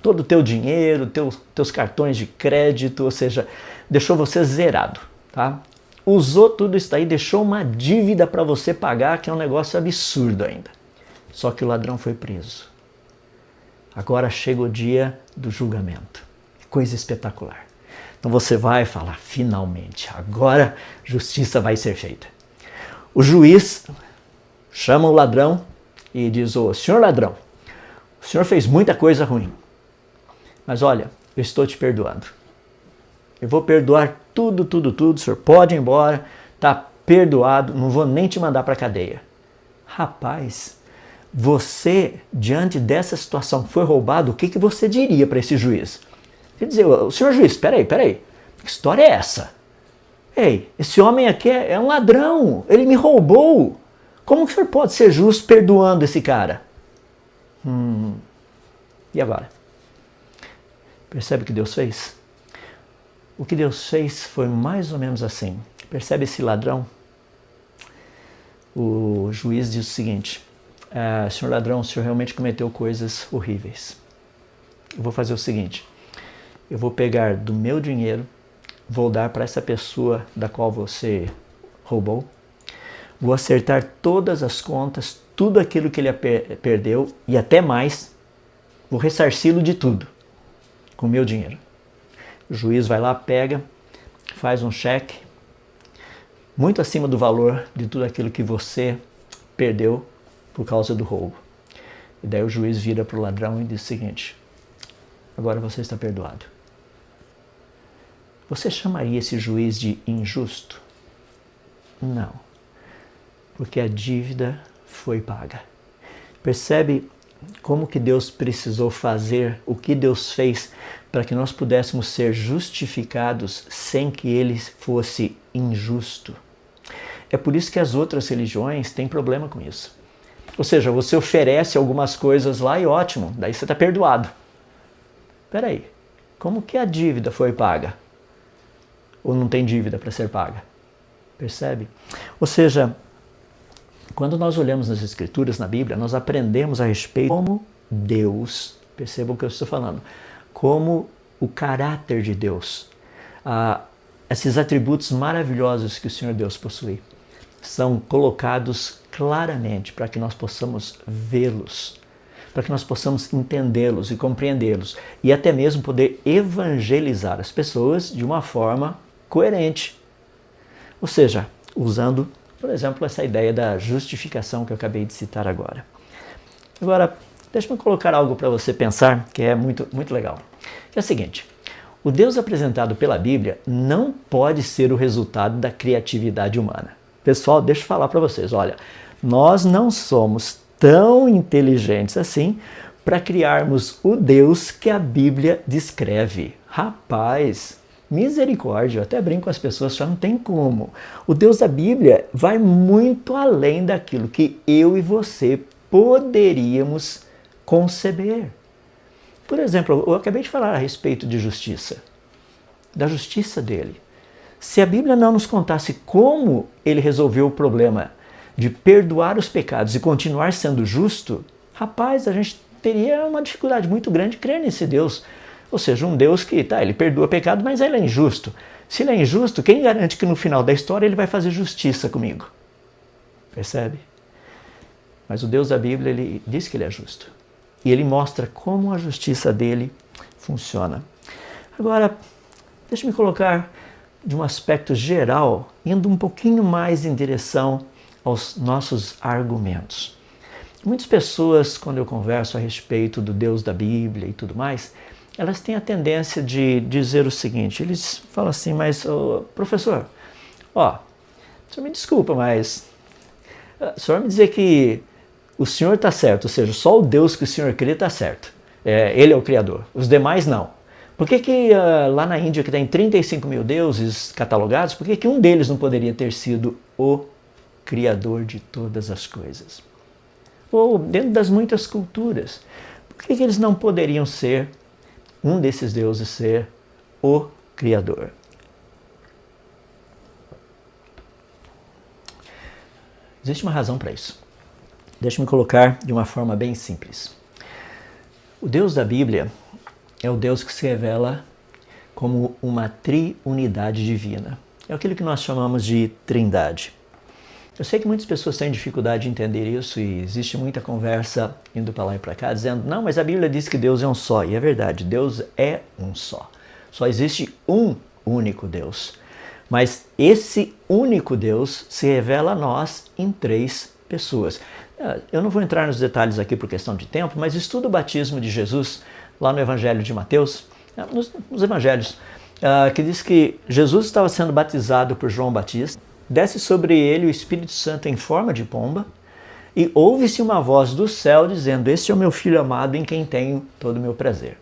todo o teu dinheiro, teus cartões de crédito, ou seja, deixou você zerado, tá? Usou tudo isso aí, deixou uma dívida para você pagar, que é um negócio absurdo ainda. Só que o ladrão foi preso. Agora chega o dia do julgamento. Coisa espetacular. Então você vai falar, finalmente, agora justiça vai ser feita. O juiz chama o ladrão e diz, ô, senhor ladrão, o senhor fez muita coisa ruim, mas olha, eu estou te perdoando. Eu vou perdoar tudo, o senhor pode ir embora, tá perdoado, não vou nem te mandar para a cadeia. Rapaz, você, diante dessa situação que foi roubado, o que você diria para esse juiz? Quer dizer, o senhor juiz, peraí, que história é essa? Ei, esse homem aqui é um ladrão, ele me roubou. Como que o senhor pode ser justo perdoando esse cara? E agora? Percebe o que Deus fez? O que Deus fez foi mais ou menos assim. Percebe esse ladrão? O juiz diz o seguinte, senhor ladrão, o senhor realmente cometeu coisas horríveis. Eu vou fazer o seguinte, eu vou pegar do meu dinheiro, vou dar para essa pessoa da qual você roubou, vou acertar todas as contas, tudo aquilo que ele perdeu e até mais, vou ressarci-lo de tudo com o meu dinheiro. O juiz vai lá, pega, faz um cheque, muito acima do valor de tudo aquilo que você perdeu por causa do roubo. E daí o juiz vira para o ladrão e diz o seguinte, agora você está perdoado. Você chamaria esse juiz de injusto? Não, porque a dívida foi paga. Percebe como que Deus precisou fazer, o que Deus fez para que nós pudéssemos ser justificados sem que ele fosse injusto. É por isso que as outras religiões têm problema com isso. Ou seja, você oferece algumas coisas lá e ótimo, daí você está perdoado. Peraí, como que a dívida foi paga? Ou não tem dívida para ser paga? Percebe? Ou seja, quando nós olhamos nas Escrituras, na Bíblia, nós aprendemos a respeito de como Deus, perceba o que eu estou falando, como o caráter de Deus, esses atributos maravilhosos que o Senhor Deus possui, são colocados claramente para que nós possamos vê-los, para que nós possamos entendê-los e compreendê-los, e até mesmo poder evangelizar as pessoas de uma forma coerente. Ou seja, usando, por exemplo, essa ideia da justificação que eu acabei de citar agora. Agora, deixa-me colocar algo para você pensar, que é muito legal. Que é o seguinte, o Deus apresentado pela Bíblia não pode ser o resultado da criatividade humana. Pessoal, deixa eu falar para vocês, olha, nós não somos tão inteligentes assim para criarmos o Deus que a Bíblia descreve. Rapaz, misericórdia, eu até brinco com as pessoas, já não tem como. O Deus da Bíblia vai muito além daquilo que eu e você poderíamos conceber. Por exemplo, eu acabei de falar a respeito de justiça, da justiça dele. Se a Bíblia não nos contasse como ele resolveu o problema de perdoar os pecados e continuar sendo justo, rapaz, a gente teria uma dificuldade muito grande de crer nesse Deus. Ou seja, um Deus que, ele perdoa pecado, mas ele é injusto. Se ele é injusto, quem garante que no final da história ele vai fazer justiça comigo? Percebe? Mas o Deus da Bíblia, ele diz que ele é justo. E ele mostra como a justiça dele funciona. Agora, deixa-me colocar de um aspecto geral, indo um pouquinho mais em direção aos nossos argumentos. Muitas pessoas, quando eu converso a respeito do Deus da Bíblia e tudo mais, elas têm a tendência de dizer o seguinte, eles falam assim, mas professor, o senhor me desculpa, mas o senhor me dizer que o senhor está certo, ou seja, só o Deus que o senhor crê está certo, ele é o Criador, os demais não. Por que lá na Índia, que tem 35 mil deuses catalogados, por que um deles não poderia ter sido o Criador de todas as coisas? Ou dentro das muitas culturas, por que eles não poderiam ser um desses deuses, ser o Criador? Existe uma razão para isso. Deixa-me colocar de uma forma bem simples. O Deus da Bíblia, é o Deus que se revela como uma triunidade divina. É aquilo que nós chamamos de trindade. Eu sei que muitas pessoas têm dificuldade de entender isso e existe muita conversa indo para lá e para cá dizendo, não, mas a Bíblia diz que Deus é um só. E é verdade, Deus é um só. Só existe um único Deus. Mas esse único Deus se revela a nós em três pessoas. Eu não vou entrar nos detalhes aqui por questão de tempo, mas estuda o batismo de Jesus lá no Evangelho de Mateus, nos Evangelhos, que diz que Jesus estava sendo batizado por João Batista, desce sobre ele o Espírito Santo em forma de pomba e ouve-se uma voz do céu dizendo, este é o meu Filho amado em quem tenho todo o meu prazer.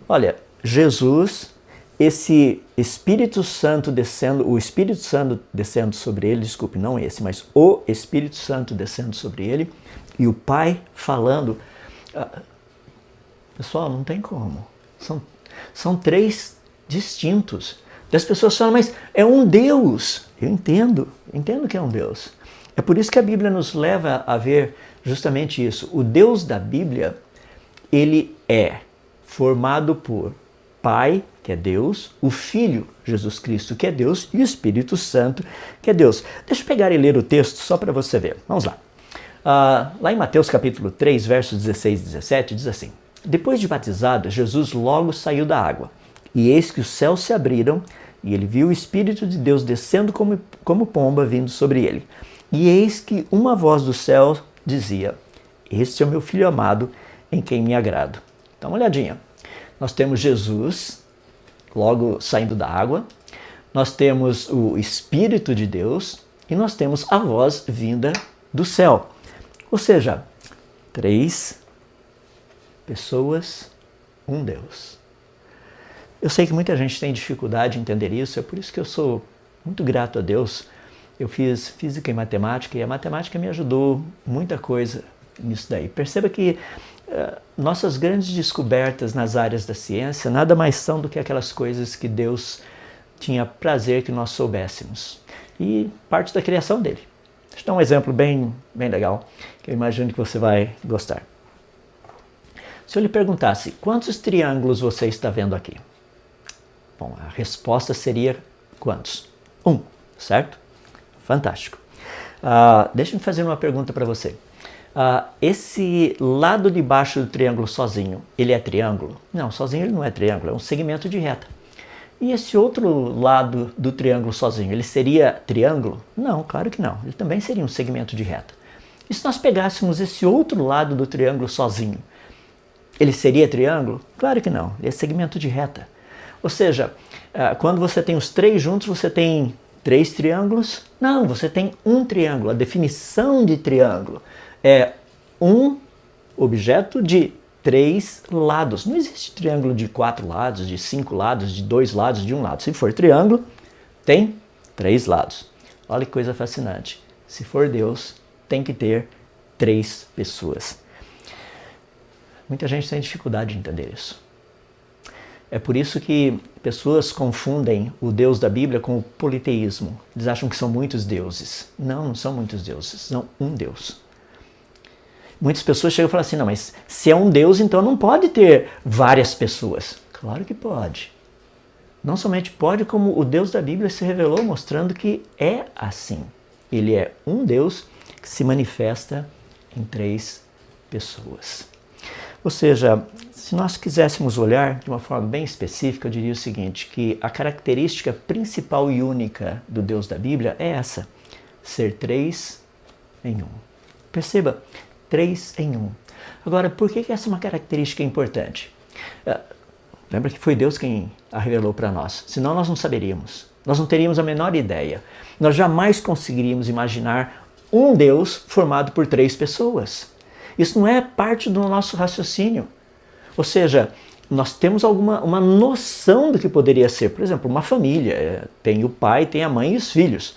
Olha, Jesus, esse Espírito Santo descendo, o Espírito Santo descendo sobre ele, desculpe, não esse, mas o Espírito Santo descendo sobre ele e o Pai falando, pessoal, não tem como, são três distintos. E as pessoas falam, mas é um Deus. Eu entendo que é um Deus. É por isso que a Bíblia nos leva a ver justamente isso. O Deus da Bíblia, ele é formado por Pai, que é Deus, o Filho, Jesus Cristo, que é Deus, e o Espírito Santo, que é Deus. Deixa eu pegar e ler o texto só para você ver. Vamos lá. Lá em Mateus capítulo 3, versos 16 e 17, diz assim, depois de batizado, Jesus logo saiu da água. E eis que os céus se abriram, e ele viu o Espírito de Deus descendo como pomba vindo sobre ele. E eis que uma voz do céu dizia, este é o meu Filho amado, em quem me agrado. Dá uma olhadinha. Nós temos Jesus, logo saindo da água, nós temos o Espírito de Deus, e nós temos a voz vinda do céu. Ou seja, três pessoas, um Deus. Eu sei que muita gente tem dificuldade em entender isso, é por isso que eu sou muito grato a Deus. Eu fiz física e a matemática me ajudou muita coisa nisso daí. Perceba que nossas grandes descobertas nas áreas da ciência nada mais são do que aquelas coisas que Deus tinha prazer que nós soubéssemos. E parte da criação dele. Deixa eu dar um exemplo bem legal, que eu imagino que você vai gostar. Se eu lhe perguntasse, quantos triângulos você está vendo aqui? Bom, a resposta seria quantos? Um, certo? Fantástico. Deixa eu fazer uma pergunta para você. Esse lado de baixo do triângulo sozinho, ele é triângulo? Não, sozinho ele não é triângulo, é um segmento de reta. E esse outro lado do triângulo sozinho, ele seria triângulo? Não, claro que não. Ele também seria um segmento de reta. E se nós pegássemos esse outro lado do triângulo sozinho, ele seria triângulo? Claro que não, ele é segmento de reta. Ou seja, quando você tem os três juntos, você tem três triângulos? Não, você tem um triângulo. A definição de triângulo é um objeto de três lados. Não existe triângulo de 4 lados, de 5 lados, de 2 lados, de um lado. Se for triângulo, tem 3 lados. Olha que coisa fascinante. Se for Deus, tem que ter 3 pessoas. Muita gente tem dificuldade de entender isso. É por isso que pessoas confundem o Deus da Bíblia com o politeísmo. Eles acham que são muitos deuses. Não, não são muitos deuses, são um Deus. Muitas pessoas chegam e falam assim, não, mas se é um Deus, então não pode ter várias pessoas. Claro que pode. Não somente pode, como o Deus da Bíblia se revelou mostrando que é assim. Ele é um Deus que se manifesta em 3 pessoas. Ou seja, se nós quiséssemos olhar de uma forma bem específica, eu diria o seguinte, que a característica principal e única do Deus da Bíblia é essa, ser 3 em 1. Perceba, 3 em 1. Agora, por que essa é uma característica importante? Lembra que foi Deus quem a revelou para nós, senão nós não saberíamos, nós não teríamos a menor ideia. Nós jamais conseguiríamos imaginar um Deus formado por 3 pessoas. Isso não é parte do nosso raciocínio. Ou seja, nós temos uma noção do que poderia ser. Por exemplo, uma família. Tem o pai, tem a mãe e os filhos.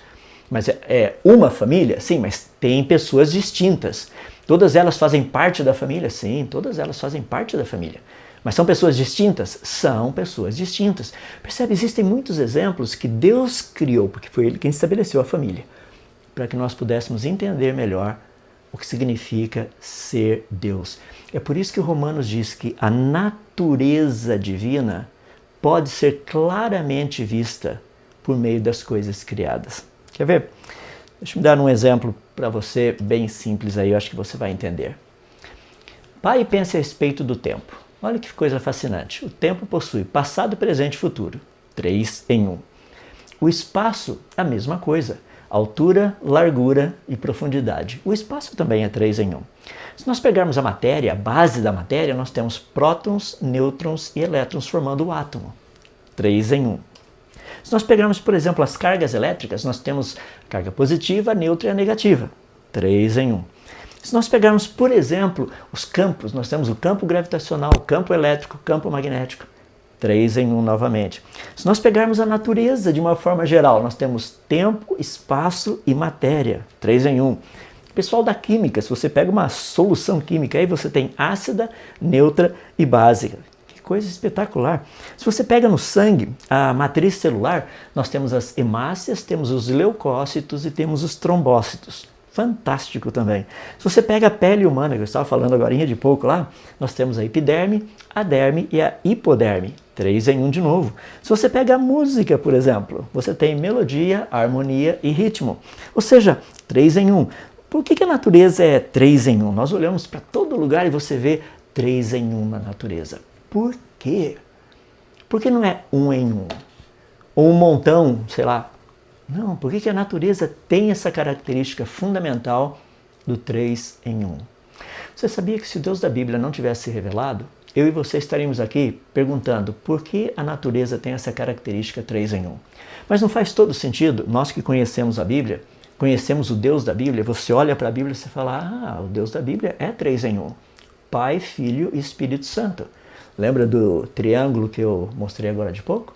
Mas é uma família? Sim, mas tem pessoas distintas. Todas elas fazem parte da família? Sim, todas elas fazem parte da família. Mas são pessoas distintas? São pessoas distintas. Percebe? Existem muitos exemplos que Deus criou, porque foi Ele quem estabeleceu a família, para que nós pudéssemos entender melhor o que significa ser Deus. É por isso que o Romanos diz que a natureza divina pode ser claramente vista por meio das coisas criadas. Quer ver? Deixa eu dar um exemplo para você bem simples aí, eu acho que você vai entender. Pare e pense a respeito do tempo. Olha que coisa fascinante. O tempo possui passado, presente e futuro. 3 em 1. O espaço, a mesma coisa. Altura, largura e profundidade. O espaço também é 3 em 1. Se nós pegarmos a matéria, a base da matéria, nós temos prótons, nêutrons e elétrons formando o átomo. 3 em 1. Se nós pegarmos, por exemplo, as cargas elétricas, nós temos a carga positiva, a neutra e a negativa. 3 em 1. Se nós pegarmos, por exemplo, os campos, nós temos o campo gravitacional, o campo elétrico, o campo magnético. 3 em 1 novamente. Se nós pegarmos a natureza de uma forma geral, nós temos tempo, espaço e matéria. 3 em 1. Pessoal da química, se você pega uma solução química, aí você tem ácida, neutra e básica. Que coisa espetacular. Se você pega no sangue, a matriz celular, nós temos as hemácias, temos os leucócitos e temos os trombócitos. Fantástico também. Se você pega a pele humana, que eu estava falando agora de pouco lá, nós temos a epiderme, a derme e a hipoderme. 3 em 1 de novo. Se você pega a música, por exemplo, você tem melodia, harmonia e ritmo. Ou seja, 3 em 1. Por que a natureza é 3 em 1? Nós olhamos para todo lugar e você vê 3 em 1 na natureza. Por quê? Por que não é 1 em 1? Ou um montão, sei lá. Não, por que a natureza tem essa característica fundamental do 3 em 1? Você sabia que se o Deus da Bíblia não tivesse se revelado, eu e você estaríamos aqui perguntando por que a natureza tem essa característica 3 em 1? Mas não faz todo sentido, nós que conhecemos a Bíblia, conhecemos o Deus da Bíblia, você olha para a Bíblia e você fala, o Deus da Bíblia é 3 em 1. Pai, Filho e Espírito Santo. Lembra do triângulo que eu mostrei agora de pouco?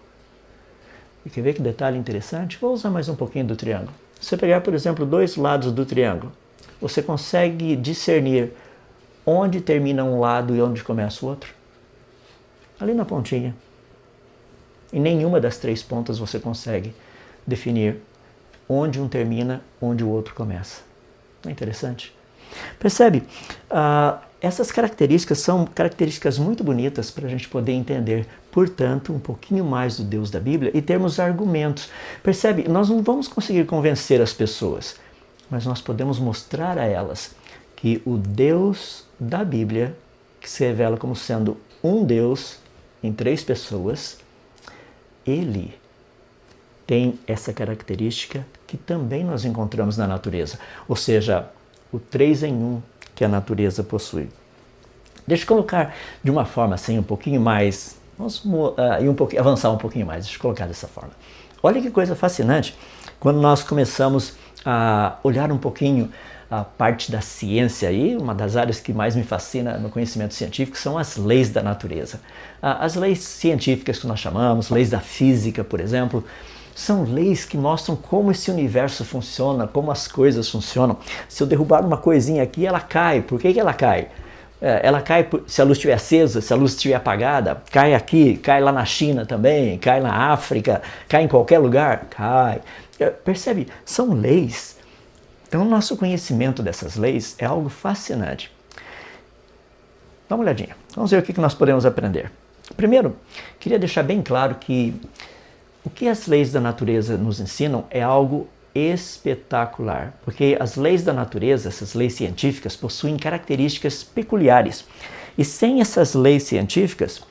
E quer ver que detalhe interessante? Vou usar mais um pouquinho do triângulo. Se você pegar, por exemplo, dois lados do triângulo, você consegue discernir onde termina um lado e onde começa o outro? Ali na pontinha. Em nenhuma das 3 pontas você consegue definir onde um termina, onde o outro começa. Não é interessante? Percebe? Essas características são características muito bonitas para a gente poder entender, portanto, um pouquinho mais do Deus da Bíblia e termos argumentos. Percebe? Nós não vamos conseguir convencer as pessoas, mas nós podemos mostrar a elas que o Deus da Bíblia, que se revela como sendo um Deus em 3 pessoas, ele tem essa característica que também nós encontramos na natureza, ou seja, o 3 em 1 que a natureza possui. Deixa eu colocar de uma forma assim um pouquinho mais, vamos avançar um pouquinho mais, deixa eu colocar dessa forma. Olha que coisa fascinante quando nós começamos a olhar um pouquinho a parte da ciência aí, uma das áreas que mais me fascina no conhecimento científico são as leis da natureza. As leis científicas que nós chamamos, leis da física, por exemplo, são leis que mostram como esse universo funciona, como as coisas funcionam. Se eu derrubar uma coisinha aqui, ela cai. Por que ela cai? Ela cai se a luz estiver acesa, se a luz estiver apagada, cai aqui, cai lá na China também, cai na África, cai em qualquer lugar, cai. Percebe? São leis. Então, o nosso conhecimento dessas leis é algo fascinante. Dá uma olhadinha. Vamos ver o que nós podemos aprender. Primeiro, queria deixar bem claro que o que as leis da natureza nos ensinam é algo espetacular, porque as leis da natureza, essas leis científicas, possuem características peculiares. E sem essas leis científicas,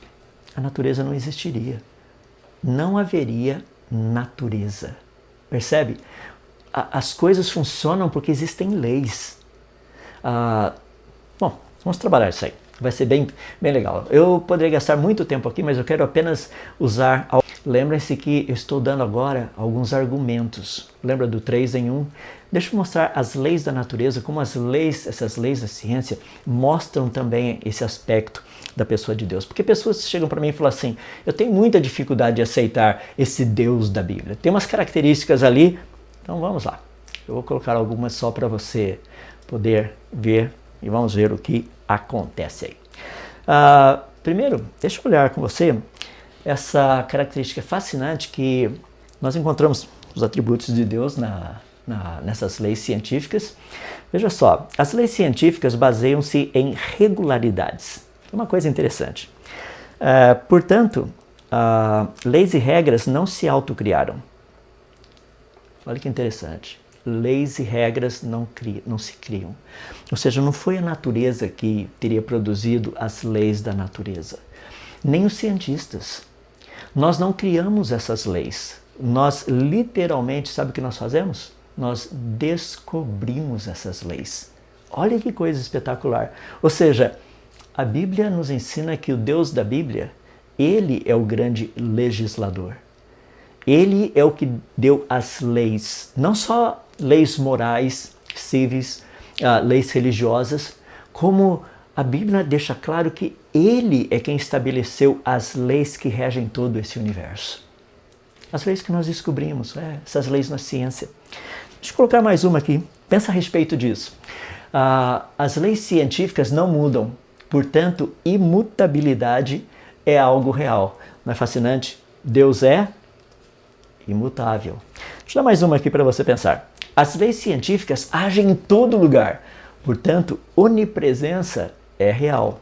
a natureza não existiria. Não haveria natureza. Percebe? As coisas funcionam porque existem leis. Bom, vamos trabalhar isso aí. Vai ser bem legal. Eu poderia gastar muito tempo aqui, mas eu quero apenas usar... Lembre-se que eu estou dando agora alguns argumentos. Lembra do 3 em 1? Deixa eu mostrar as leis da natureza, como essas leis da ciência mostram também esse aspecto da pessoa de Deus. Porque pessoas chegam para mim e falam assim, eu tenho muita dificuldade de aceitar esse Deus da Bíblia. Tem umas características ali, então vamos lá. Eu vou colocar algumas só para você poder ver e vamos ver o que acontece aí. Primeiro, deixa eu olhar com você essa característica fascinante que nós encontramos os atributos de Deus na nessas leis científicas. Veja só, as leis científicas baseiam-se em regularidades. Uma coisa interessante. Portanto, leis e regras não se autocriaram. Olha que interessante. Leis e regras não se criam. Ou seja, não foi a natureza que teria produzido as leis da natureza. Nem os cientistas. Nós não criamos essas leis. Nós literalmente, sabe o que nós fazemos? Nós descobrimos essas leis. Olha que coisa espetacular. Ou seja, a Bíblia nos ensina que o Deus da Bíblia, Ele é o grande legislador. Ele é o que deu as leis, não só leis morais, cíveis, leis religiosas, como a Bíblia deixa claro que Ele é quem estabeleceu as leis que regem todo esse universo. As leis que nós descobrimos, essas leis na ciência. Deixa eu colocar mais uma aqui. Pensa a respeito disso. As leis científicas não mudam, portanto, imutabilidade é algo real. Não é fascinante? Deus é imutável. Deixa eu dar mais uma aqui para você pensar. As leis científicas agem em todo lugar, portanto, onipresença é real.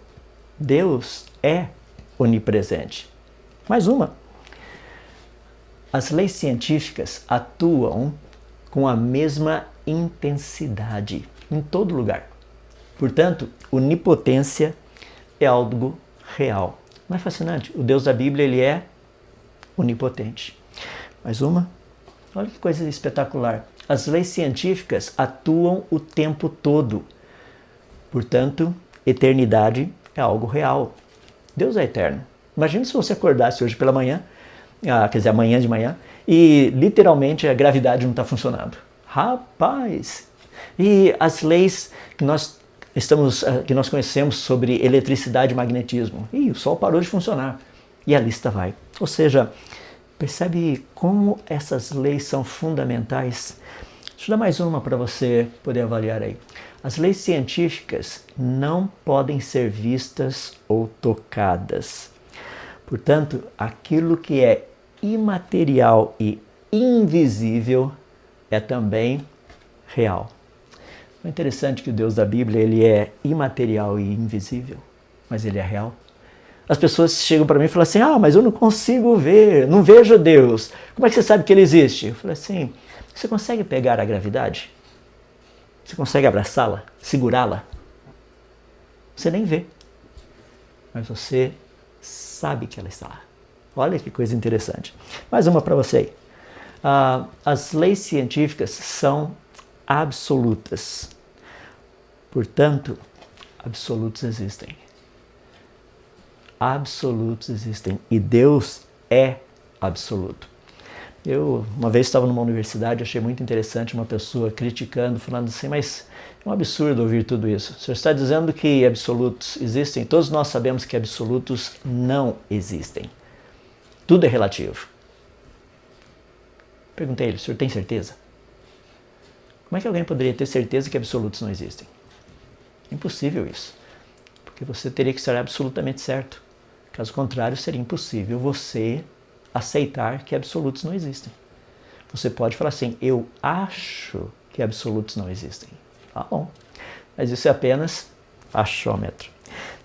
Deus é onipresente. Mais uma. As leis científicas atuam com a mesma intensidade em todo lugar. Portanto, onipotência é algo real. Não é fascinante? O Deus da Bíblia, ele é onipotente. Mais uma. Olha que coisa espetacular. As leis científicas atuam o tempo todo. Portanto, eternidade é algo real. Deus é eterno. Imagina se você acordasse hoje pela manhã, quer dizer, amanhã de manhã, e literalmente a gravidade não está funcionando. Rapaz! E as leis que nós conhecemos sobre eletricidade e magnetismo. O Sol parou de funcionar. E a lista vai. Ou seja, percebe como essas leis são fundamentais? Deixa eu dar mais uma para você poder avaliar aí. As leis científicas não podem ser vistas ou tocadas. Portanto, aquilo que é imaterial e invisível é também real. É interessante que o Deus da Bíblia, ele é imaterial e invisível, mas ele é real. As pessoas chegam para mim e falam assim, mas eu não consigo ver, não vejo Deus. Como é que você sabe que ele existe? Eu falo assim, você consegue pegar a gravidade? Você consegue abraçá-la, segurá-la? Você nem vê, mas você sabe que ela está lá. Olha que coisa interessante. Mais uma para você aí. As leis científicas são absolutas. Portanto, absolutos existem. Absolutos existem. E Deus é absoluto. Eu, uma vez, estava numa universidade, achei muito interessante uma pessoa criticando, falando assim, mas é um absurdo ouvir tudo isso. O senhor está dizendo que absolutos existem? Todos nós sabemos que absolutos não existem. Tudo é relativo. Perguntei a ele, o senhor tem certeza? Como é que alguém poderia ter certeza que absolutos não existem? É impossível isso. Porque você teria que estar absolutamente certo. Caso contrário, seria impossível você aceitar que absolutos não existem. Você pode falar assim, eu acho que absolutos não existem. Tá bom. Mas isso é apenas achômetro.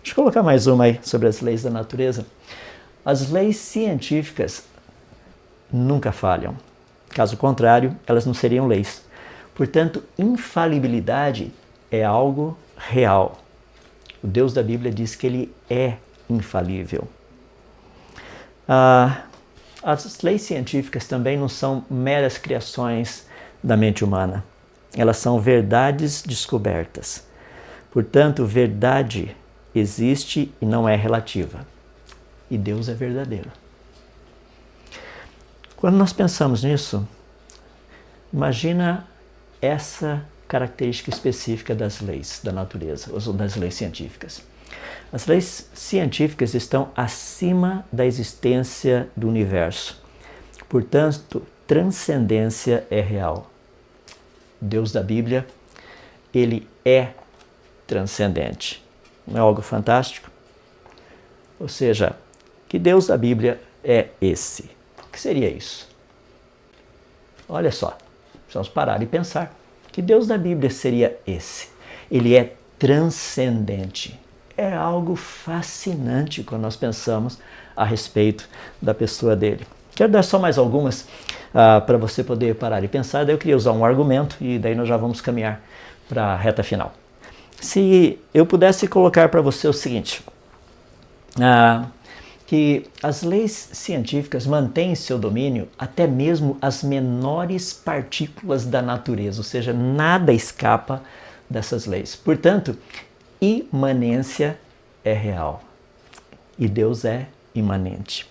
Deixa eu colocar mais uma aí sobre as leis da natureza. As leis científicas nunca falham. Caso contrário, elas não seriam leis. Portanto, infalibilidade é algo real. O Deus da Bíblia diz que ele é infalível. As leis científicas também não são meras criações da mente humana. Elas são verdades descobertas. Portanto, verdade existe e não é relativa. E Deus é verdadeiro. Quando nós pensamos nisso, imagina essa característica específica das leis da natureza, ou das leis científicas. As leis científicas estão acima da existência do universo. Portanto, transcendência é real. Deus da Bíblia, ele é transcendente. Não é algo fantástico? Ou seja, que Deus da Bíblia é esse? O que seria isso? Olha só, precisamos parar e pensar que Deus da Bíblia seria esse. Ele é transcendente. É algo fascinante quando nós pensamos a respeito da pessoa dele. Quero dar só mais algumas para você poder parar e pensar. Daí eu queria usar um argumento e daí nós já vamos caminhar para a reta final. Se eu pudesse colocar para você o seguinte, que as leis científicas mantêm seu domínio até mesmo as menores partículas da natureza, ou seja, nada escapa dessas leis. Portanto, imanência é real e Deus é imanente.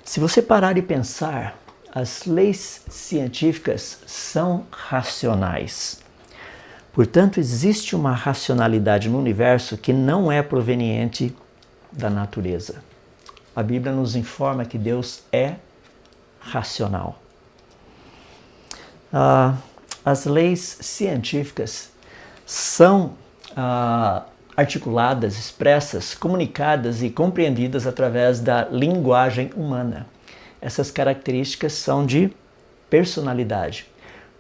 Se você parar e pensar, as leis científicas são racionais. Portanto, existe uma racionalidade no universo que não é proveniente da natureza. A Bíblia nos informa que Deus é racional. As leis científicas são articuladas, expressas, comunicadas e compreendidas através da linguagem humana. Essas características são de personalidade.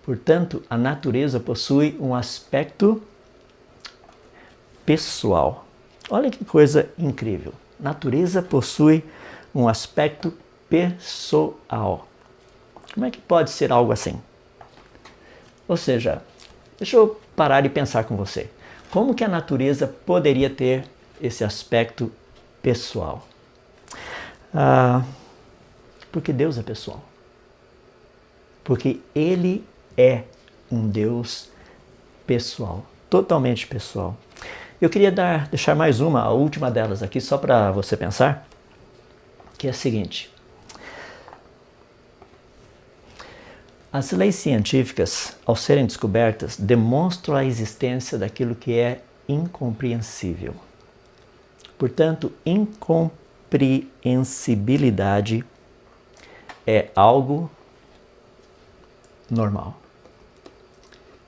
Portanto, a natureza possui um aspecto pessoal. Olha que coisa incrível. Natureza possui um aspecto pessoal. Como é que pode ser algo assim? Ou seja, deixa eu parar e pensar com você. Como que a natureza poderia ter esse aspecto pessoal? Porque Deus é pessoal. Porque Ele é um Deus pessoal, totalmente pessoal. Eu queria deixar mais a última delas aqui, só para você pensar, que é a seguinte. As leis científicas, ao serem descobertas, demonstram a existência daquilo que é incompreensível. Portanto, incompreensibilidade é algo normal.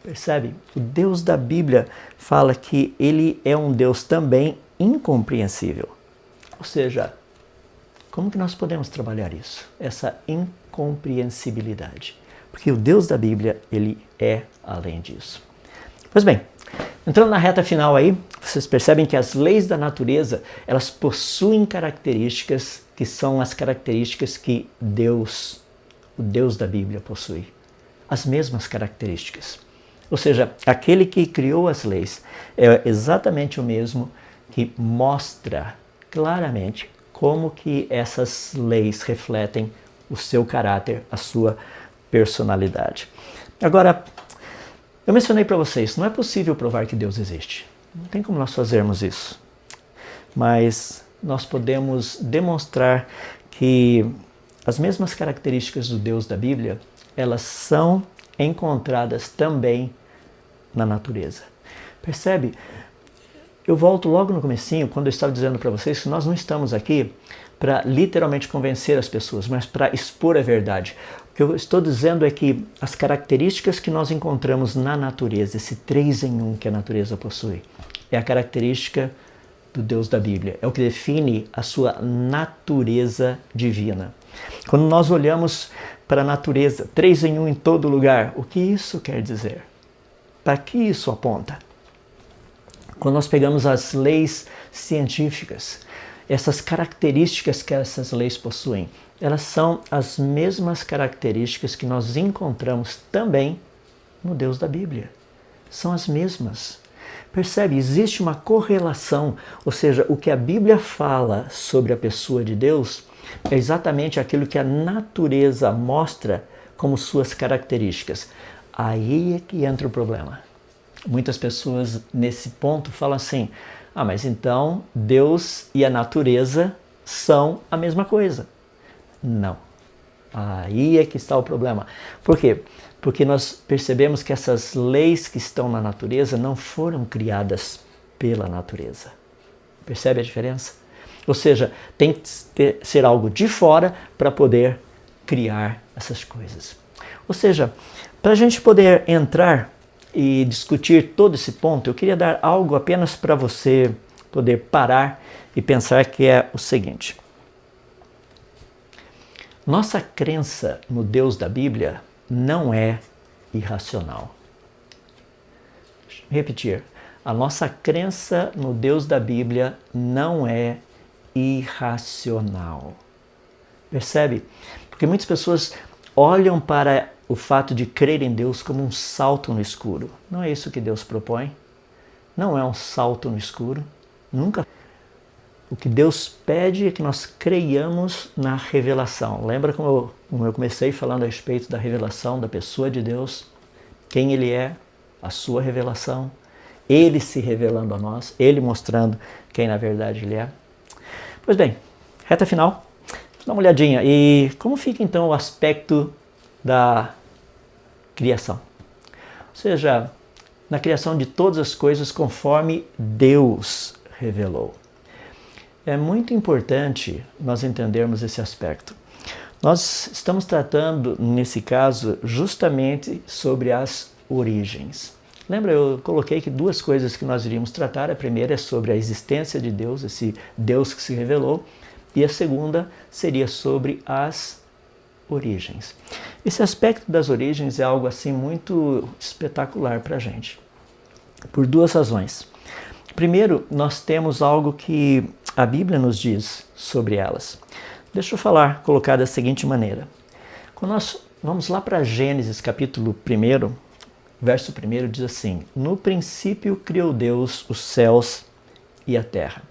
Percebe? O Deus da Bíblia fala que ele é um Deus também incompreensível. Ou seja, como que nós podemos trabalhar isso? Essa incompreensibilidade. Porque o Deus da Bíblia, ele é além disso. Pois bem, entrando na reta final aí, vocês percebem que as leis da natureza, elas possuem características que são as características que Deus, o Deus da Bíblia, possui. As mesmas características. Ou seja, aquele que criou as leis é exatamente o mesmo que mostra claramente como que essas leis refletem o seu caráter, a sua personalidade. Agora, eu mencionei para vocês, não é possível provar que Deus existe. Não tem como nós fazermos isso. Mas nós podemos demonstrar que as mesmas características do Deus da Bíblia, elas são encontradas também na natureza. Percebe? Eu volto logo no comecinho, quando eu estava dizendo para vocês que nós não estamos aqui para literalmente convencer as pessoas, mas para expor a verdade. O que eu estou dizendo é que as características que nós encontramos na natureza, esse 3 em 1 que a natureza possui, é a característica do Deus da Bíblia. É o que define a sua natureza divina. Quando nós olhamos para a natureza, 3 em 1 em todo lugar, o que isso quer dizer? Para que isso aponta? Quando nós pegamos as leis científicas, essas características que essas leis possuem, elas são as mesmas características que nós encontramos também no Deus da Bíblia. São as mesmas. Percebe? Existe uma correlação, ou seja, o que a Bíblia fala sobre a pessoa de Deus é exatamente aquilo que a natureza mostra como suas características. Aí é que entra o problema. Muitas pessoas nesse ponto falam assim, mas então Deus e a natureza são a mesma coisa. Não. Aí é que está o problema. Por quê? Porque nós percebemos que essas leis que estão na natureza não foram criadas pela natureza. Percebe a diferença? Ou seja, tem que ser algo de fora para poder criar essas coisas. Ou seja, para a gente poder entrar e discutir todo esse ponto, eu queria dar algo apenas para você poder parar e pensar, que é o seguinte. Nossa crença no Deus da Bíblia não é irracional. Repetir, a nossa crença no Deus da Bíblia não é irracional. Percebe? Porque muitas pessoas olham para o fato de crer em Deus como um salto no escuro. Não é isso que Deus propõe. Não é um salto no escuro. Nunca. O que Deus pede é que nós creiamos na revelação. Lembra como eu comecei falando a respeito da revelação da pessoa de Deus? Quem Ele é, a sua revelação, Ele se revelando a nós, Ele mostrando quem na verdade Ele é. Pois bem, reta final, dá uma olhadinha. E como fica então o aspecto da criação? Ou seja, na criação de todas as coisas conforme Deus revelou. É muito importante nós entendermos esse aspecto. Nós estamos tratando, nesse caso, justamente sobre as origens. Lembra, eu coloquei que duas coisas que nós iríamos tratar. A primeira é sobre a existência de Deus, esse Deus que se revelou, e a segunda seria sobre as origens. Esse aspecto das origens é algo assim muito espetacular para a gente, por duas razões. Primeiro, nós temos algo que a Bíblia nos diz sobre elas. Deixa eu colocar da seguinte maneira. Quando nós vamos lá para Gênesis capítulo 1, verso 1 diz assim: no princípio criou Deus os céus e a terra.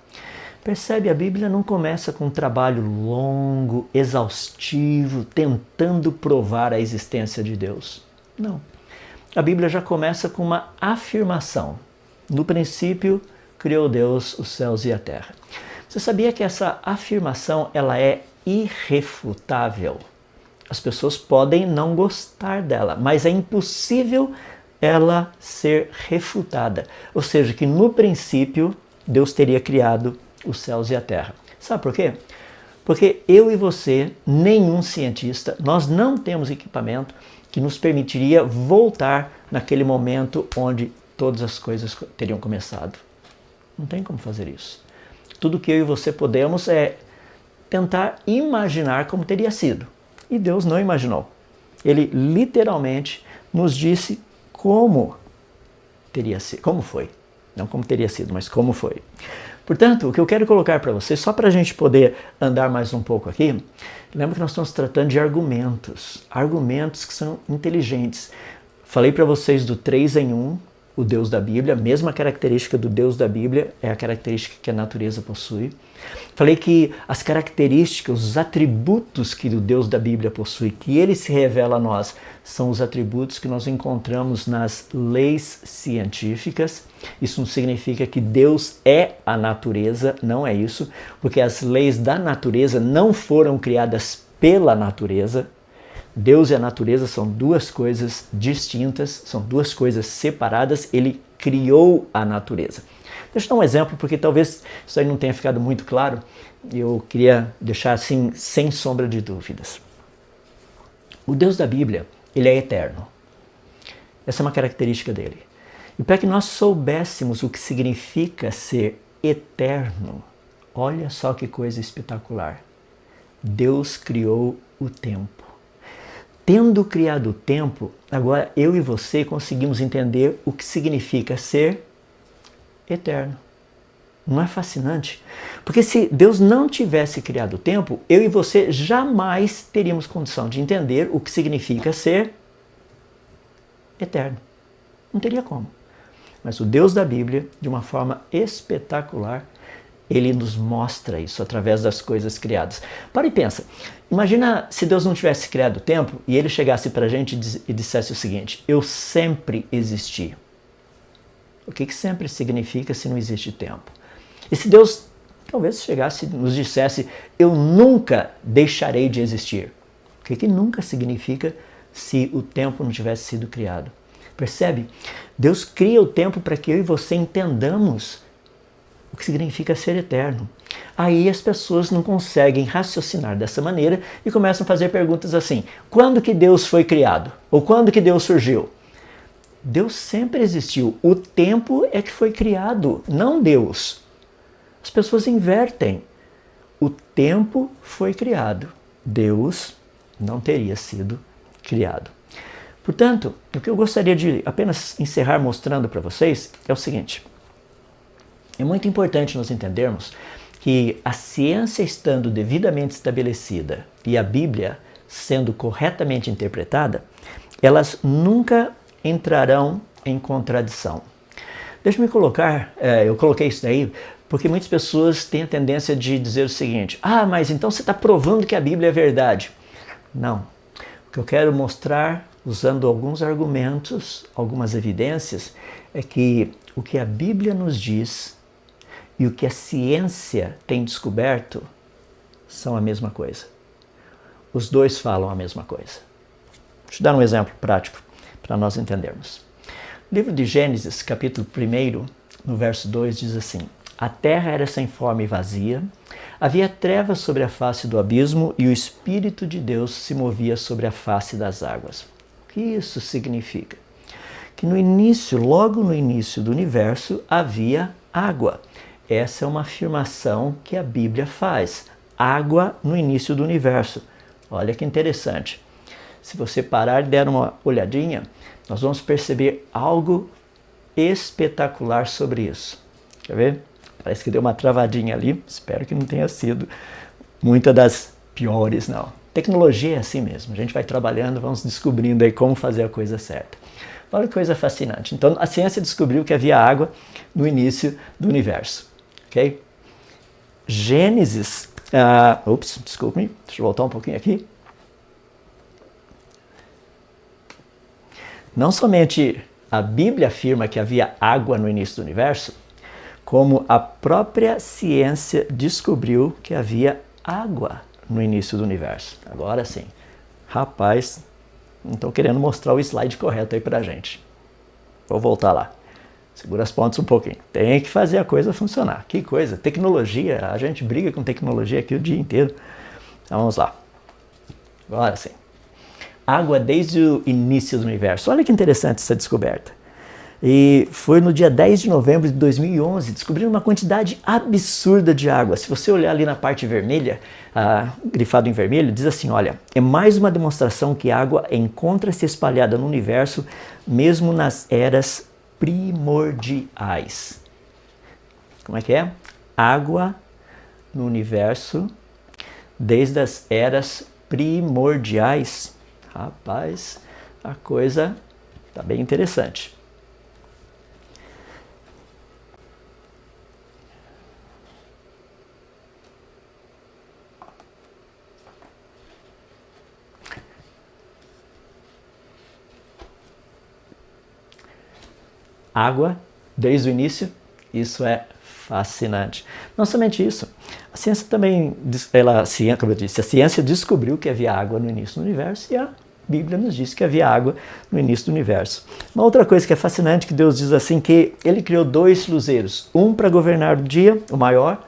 Percebe, a Bíblia não começa com um trabalho longo, exaustivo, tentando provar a existência de Deus. Não. A Bíblia já começa com uma afirmação. No princípio criou Deus os céus e a terra. Você sabia que essa afirmação ela é irrefutável? As pessoas podem não gostar dela, mas é impossível ela ser refutada. Ou seja, que no princípio Deus teria criado os céus e a terra. Sabe por quê? Porque eu e você, nenhum cientista, nós não temos equipamento que nos permitiria voltar naquele momento onde todas as coisas teriam começado. Não tem como fazer isso. Tudo que eu e você podemos é tentar imaginar como teria sido. E Deus não imaginou. Ele literalmente nos disse como teria sido, como foi. Não como teria sido, mas como foi. Portanto, o que eu quero colocar para você, só para a gente poder andar mais um pouco aqui, lembra que nós estamos tratando de argumentos. Argumentos que são inteligentes. Falei para vocês do 3 em 1, o Deus da Bíblia, a mesma característica do Deus da Bíblia é a característica que a natureza possui. Falei que as características, os atributos que o Deus da Bíblia possui, que ele se revela a nós, são os atributos que nós encontramos nas leis científicas. Isso não significa que Deus é a natureza, não é isso, porque as leis da natureza não foram criadas pela natureza. Deus e a natureza são duas coisas distintas, são duas coisas separadas. Ele criou a natureza. Deixa eu dar um exemplo, porque talvez isso aí não tenha ficado muito claro. Eu queria deixar assim, sem sombra de dúvidas. O Deus da Bíblia, ele é eterno. Essa é uma característica dele. E para que nós soubéssemos o que significa ser eterno, olha só que coisa espetacular. Deus criou o tempo. Tendo criado o tempo, agora eu e você conseguimos entender o que significa ser eterno. Não é fascinante? Porque se Deus não tivesse criado o tempo, eu e você jamais teríamos condição de entender o que significa ser eterno. Não teria como. Mas o Deus da Bíblia, de uma forma espetacular, ele nos mostra isso através das coisas criadas. Para e pensa. Imagina se Deus não tivesse criado o tempo e ele chegasse para a gente e dissesse o seguinte: eu sempre existi. O que sempre significa se não existe tempo? E se Deus talvez chegasse e nos dissesse: eu nunca deixarei de existir. O que nunca significa se o tempo não tivesse sido criado? Percebe? Deus cria o tempo para que eu e você entendamos o que significa ser eterno. Aí as pessoas não conseguem raciocinar dessa maneira e começam a fazer perguntas assim: quando que Deus foi criado? Ou quando que Deus surgiu? Deus sempre existiu. O tempo é que foi criado, não Deus. As pessoas invertem. O tempo foi criado. Deus não teria sido criado. Portanto, o que eu gostaria de apenas encerrar mostrando para vocês é o seguinte. É muito importante nós entendermos que a ciência estando devidamente estabelecida e a Bíblia sendo corretamente interpretada, elas nunca entrarão em contradição. Deixa-me colocar, eu coloquei isso daí porque muitas pessoas têm a tendência de dizer o seguinte: ah, mas então você está provando que a Bíblia é verdade. Não. O que eu quero mostrar, usando alguns argumentos, algumas evidências, é que o que a Bíblia nos diz e o que a ciência tem descoberto são a mesma coisa. Os dois falam a mesma coisa. Deixa eu dar um exemplo prático para nós entendermos. O livro de Gênesis, capítulo 1, no verso 2, diz assim: a terra era sem forma e vazia, havia trevas sobre a face do abismo e o Espírito de Deus se movia sobre a face das águas. O que isso significa? Que no início, logo no início do universo, havia água. Essa é uma afirmação que a Bíblia faz. Água no início do universo. Olha que interessante. Se você parar e der uma olhadinha, nós vamos perceber algo espetacular sobre isso. Quer ver? Parece que deu uma travadinha ali. Espero que não tenha sido muita das piores, não. Tecnologia é assim mesmo. A gente vai trabalhando, vamos descobrindo aí como fazer a coisa certa. Olha que coisa fascinante. Então, a ciência descobriu que havia água no início do universo. Ok? Gênesis... desculpe-me. Deixa eu voltar um pouquinho aqui. Não somente a Bíblia afirma que havia água no início do universo, como a própria ciência descobriu que havia água no início do universo. Agora sim. Rapaz, não estou querendo mostrar o slide correto aí pra gente. Vou voltar lá. Segura as pontas um pouquinho. Tem que fazer a coisa funcionar. Que coisa, tecnologia, a gente briga com tecnologia aqui o dia inteiro. Então vamos lá. Agora sim. Água desde o início do universo. Olha que interessante essa descoberta. E foi no dia 10 de novembro de 2011, descobriram uma quantidade absurda de água. Se você olhar ali na parte vermelha, grifado em vermelho, diz assim, olha, é mais uma demonstração que a água encontra-se espalhada no universo, mesmo nas eras primordiais. Como é que é? Água no universo desde as eras primordiais. Rapaz, a coisa está bem interessante. Água, desde o início, isso é fascinante. Não somente isso, a ciência também, como eu disse, a ciência descobriu que havia água no início do universo e a Bíblia nos diz que havia água no início do universo. Uma outra coisa que é fascinante, que Deus diz assim, que ele criou 2 luzeiros, um para governar o dia, o maior,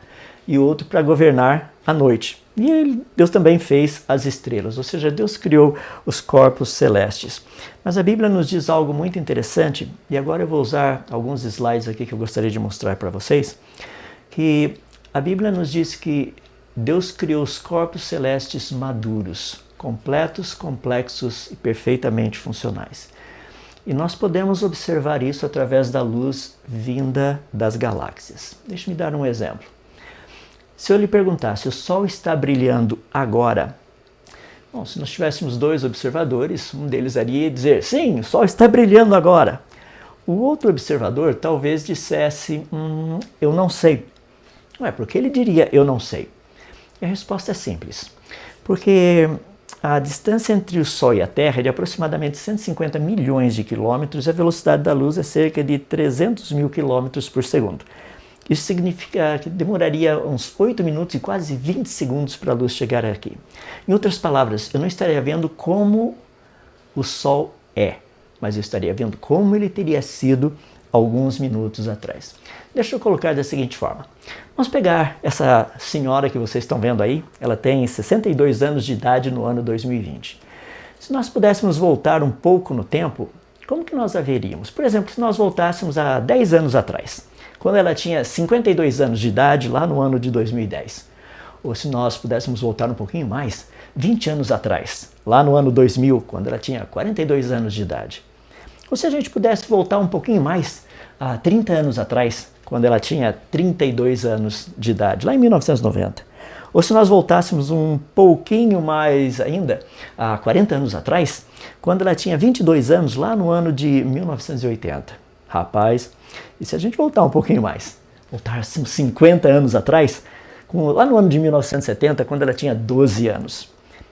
e outro para governar a noite. E Deus também fez as estrelas, ou seja, Deus criou os corpos celestes. Mas a Bíblia nos diz algo muito interessante, e agora eu vou usar alguns slides aqui que eu gostaria de mostrar para vocês, que a Bíblia nos diz que Deus criou os corpos celestes maduros, completos, complexos e perfeitamente funcionais. E nós podemos observar isso através da luz vinda das galáxias. Deixe-me dar um exemplo. Se eu lhe perguntasse, o Sol está brilhando agora? Bom, se nós tivéssemos 2 observadores, um deles iria dizer, sim, o Sol está brilhando agora. O outro observador talvez dissesse, eu não sei. Ué, por que ele diria, eu não sei? E a resposta é simples. Porque a distância entre o Sol e a Terra é de aproximadamente 150 milhões de quilômetros e a velocidade da luz é cerca de 300 mil quilômetros por segundo. Isso significa que demoraria uns 8 minutos e quase 20 segundos para a luz chegar aqui. Em outras palavras, eu não estaria vendo como o Sol é, mas eu estaria vendo como ele teria sido alguns minutos atrás. Deixa eu colocar da seguinte forma. Vamos pegar essa senhora que vocês estão vendo aí, ela tem 62 anos de idade no ano 2020. Se nós pudéssemos voltar um pouco no tempo, como que nós a veríamos? Por exemplo, se nós voltássemos a 10 anos atrás, quando ela tinha 52 anos de idade, lá no ano de 2010. ou se nós pudéssemos voltar um pouquinho mais, 20 anos atrás, lá no ano 2000, quando ela tinha 42 anos de idade. Ou se a gente pudesse voltar um pouquinho mais, há 30 anos atrás, quando ela tinha 32 anos de idade, lá em 1990. Ou se nós voltássemos um pouquinho mais ainda, há 40 anos atrás, quando ela tinha 22 anos, lá no ano de 1980. Rapaz, e se a gente voltar um pouquinho mais, voltássemos 50 anos atrás, lá no ano de 1970, quando ela tinha 12 anos.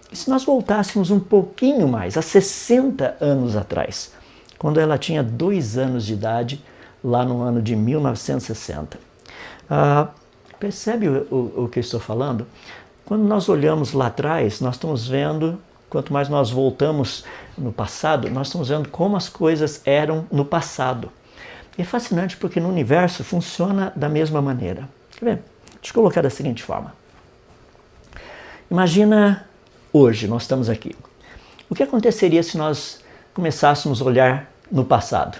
E se nós voltássemos um pouquinho mais, há 60 anos atrás, quando ela tinha 2 anos de idade, lá no ano de 1960. Percebe o que eu estou falando? Quando nós olhamos lá atrás, nós estamos vendo, quanto mais nós voltamos no passado, nós estamos vendo como as coisas eram no passado. E é fascinante porque no universo funciona da mesma maneira. Quer ver? Deixa eu colocar da seguinte forma. Imagina hoje, nós estamos aqui. O que aconteceria se nós começássemos a olhar no passado?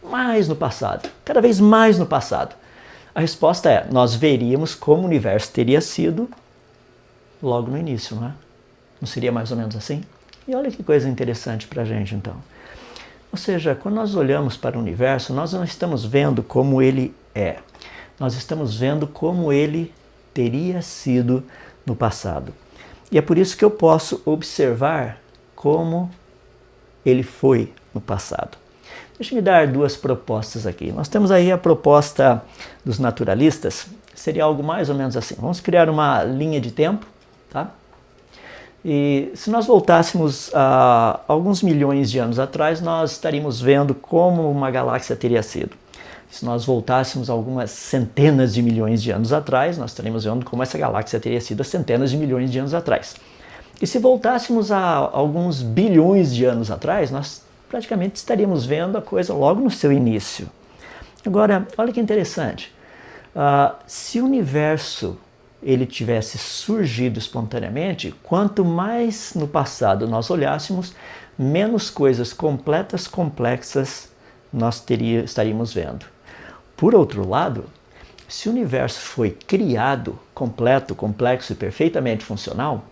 Mais no passado, cada vez mais no passado. A resposta é, nós veríamos como o universo teria sido logo no início, não é? Não seria mais ou menos assim? E olha que coisa interessante para a gente então. Ou seja, quando nós olhamos para o universo, nós não estamos vendo como ele é. Nós estamos vendo como ele teria sido no passado. E é por isso que eu posso observar como ele foi no passado. Deixa eu me dar duas propostas aqui. Nós temos aí a proposta dos naturalistas, seria algo mais ou menos assim. Vamos criar uma linha de tempo, tá? E se nós voltássemos a alguns milhões de anos atrás, nós estaríamos vendo como uma galáxia teria sido. Se nós voltássemos algumas centenas de milhões de anos atrás, nós estaríamos vendo como essa galáxia teria sido há centenas de milhões de anos atrás. E se voltássemos a alguns bilhões de anos atrás, nós praticamente estaríamos vendo a coisa logo no seu início. Agora, olha que interessante. Se o universo ele tivesse surgido espontaneamente, quanto mais no passado nós olhássemos, menos coisas completas, complexas nós estaríamos vendo. Por outro lado, se o universo foi criado completo, complexo e perfeitamente funcional,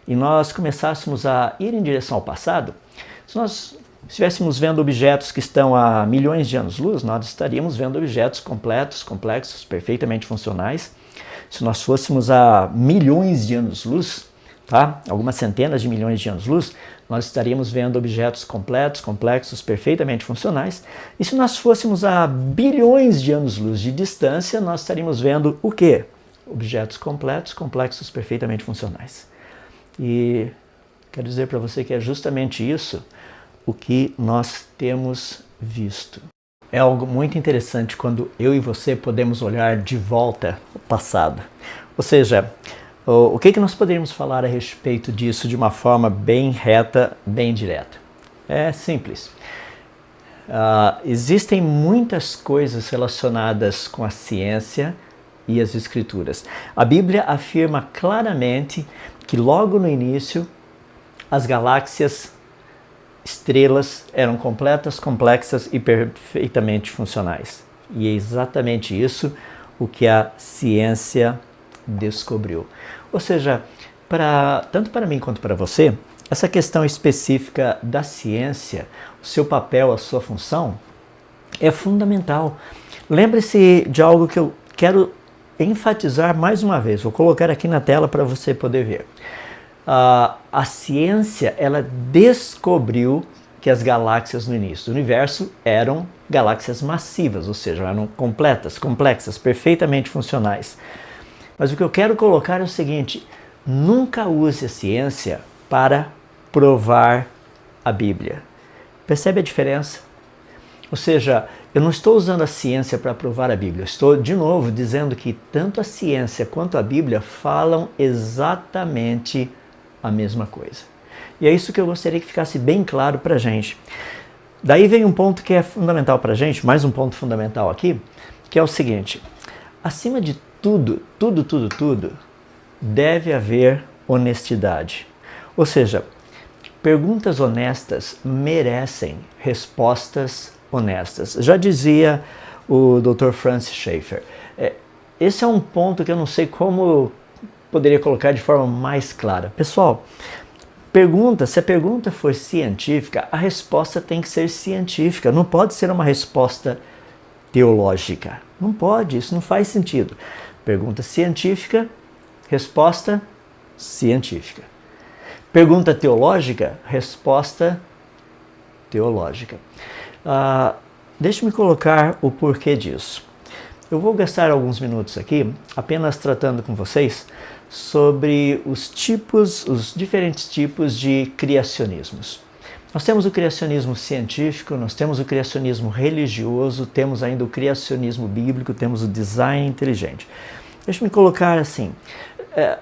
e nós começássemos a ir em direção ao passado, se nós estivéssemos vendo objetos que estão a milhões de anos-luz, nós estaríamos vendo objetos completos, complexos, perfeitamente funcionais. Se nós fôssemos a milhões de anos-luz, tá? Algumas centenas de milhões de anos-luz, nós estaríamos vendo objetos completos, complexos, perfeitamente funcionais. E se nós fôssemos a bilhões de anos-luz de distância, nós estaríamos vendo o quê? Objetos completos, complexos, perfeitamente funcionais. E quero dizer para você que é justamente isso o que nós temos visto. É algo muito interessante quando eu e você podemos olhar de volta o passado. Ou seja, o que nós poderíamos falar a respeito disso de uma forma bem reta, bem direta? É simples. Existem muitas coisas relacionadas com a ciência e as escrituras. A Bíblia afirma claramente que logo no início as galáxias, estrelas eram completas, complexas e perfeitamente funcionais. E é exatamente isso o que a ciência descobriu. Ou seja, tanto para mim quanto para você, essa questão específica da ciência, o seu papel, a sua função, é fundamental. Lembre-se de algo que eu quero enfatizar mais uma vez. Vou colocar aqui na tela para você poder ver. A ciência ela descobriu que as galáxias no início do universo eram galáxias massivas, ou seja, eram completas, complexas, perfeitamente funcionais. Mas o que eu quero colocar é o seguinte: nunca use a ciência para provar a Bíblia. Percebe a diferença? Ou seja, eu não estou usando a ciência para provar a Bíblia. Eu estou, de novo, dizendo que tanto a ciência quanto a Bíblia falam exatamente a mesma coisa. E é isso que eu gostaria que ficasse bem claro para a gente. Daí vem um ponto que é fundamental para a gente, mais um ponto fundamental aqui, que é o seguinte: acima de tudo, deve haver honestidade. Ou seja, perguntas honestas merecem respostas honestas. Já dizia o Dr. Francis Schaeffer, esse é um ponto que eu não sei como poderia colocar de forma mais clara? Pessoal, se a pergunta for científica, a resposta tem que ser científica. Não pode ser uma resposta teológica. Não pode, isso não faz sentido. Pergunta científica, resposta científica. Pergunta teológica, resposta teológica. Deixe-me colocar o porquê disso. Eu vou gastar alguns minutos aqui apenas tratando com vocês sobre os diferentes tipos de criacionismos. Nós temos o criacionismo científico, nós temos o criacionismo religioso, temos ainda o criacionismo bíblico, temos o design inteligente. Deixa-me colocar assim,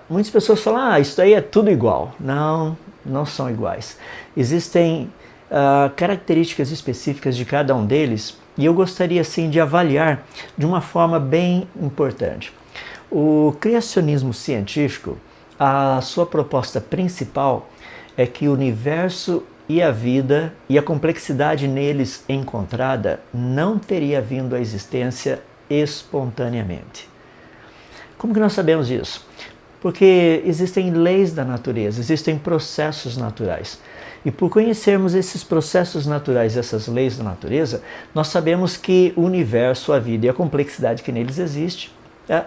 muitas pessoas falam, isso aí é tudo igual. Não, não são iguais. Existem características específicas de cada um deles e eu gostaria assim de avaliar de uma forma bem importante. O criacionismo científico, a sua proposta principal é que o universo e a vida e a complexidade neles encontrada não teria vindo à existência espontaneamente. Como que nós sabemos isso? Porque existem leis da natureza, existem processos naturais. E por conhecermos esses processos naturais, essas leis da natureza, nós sabemos que o universo, a vida e a complexidade que neles existe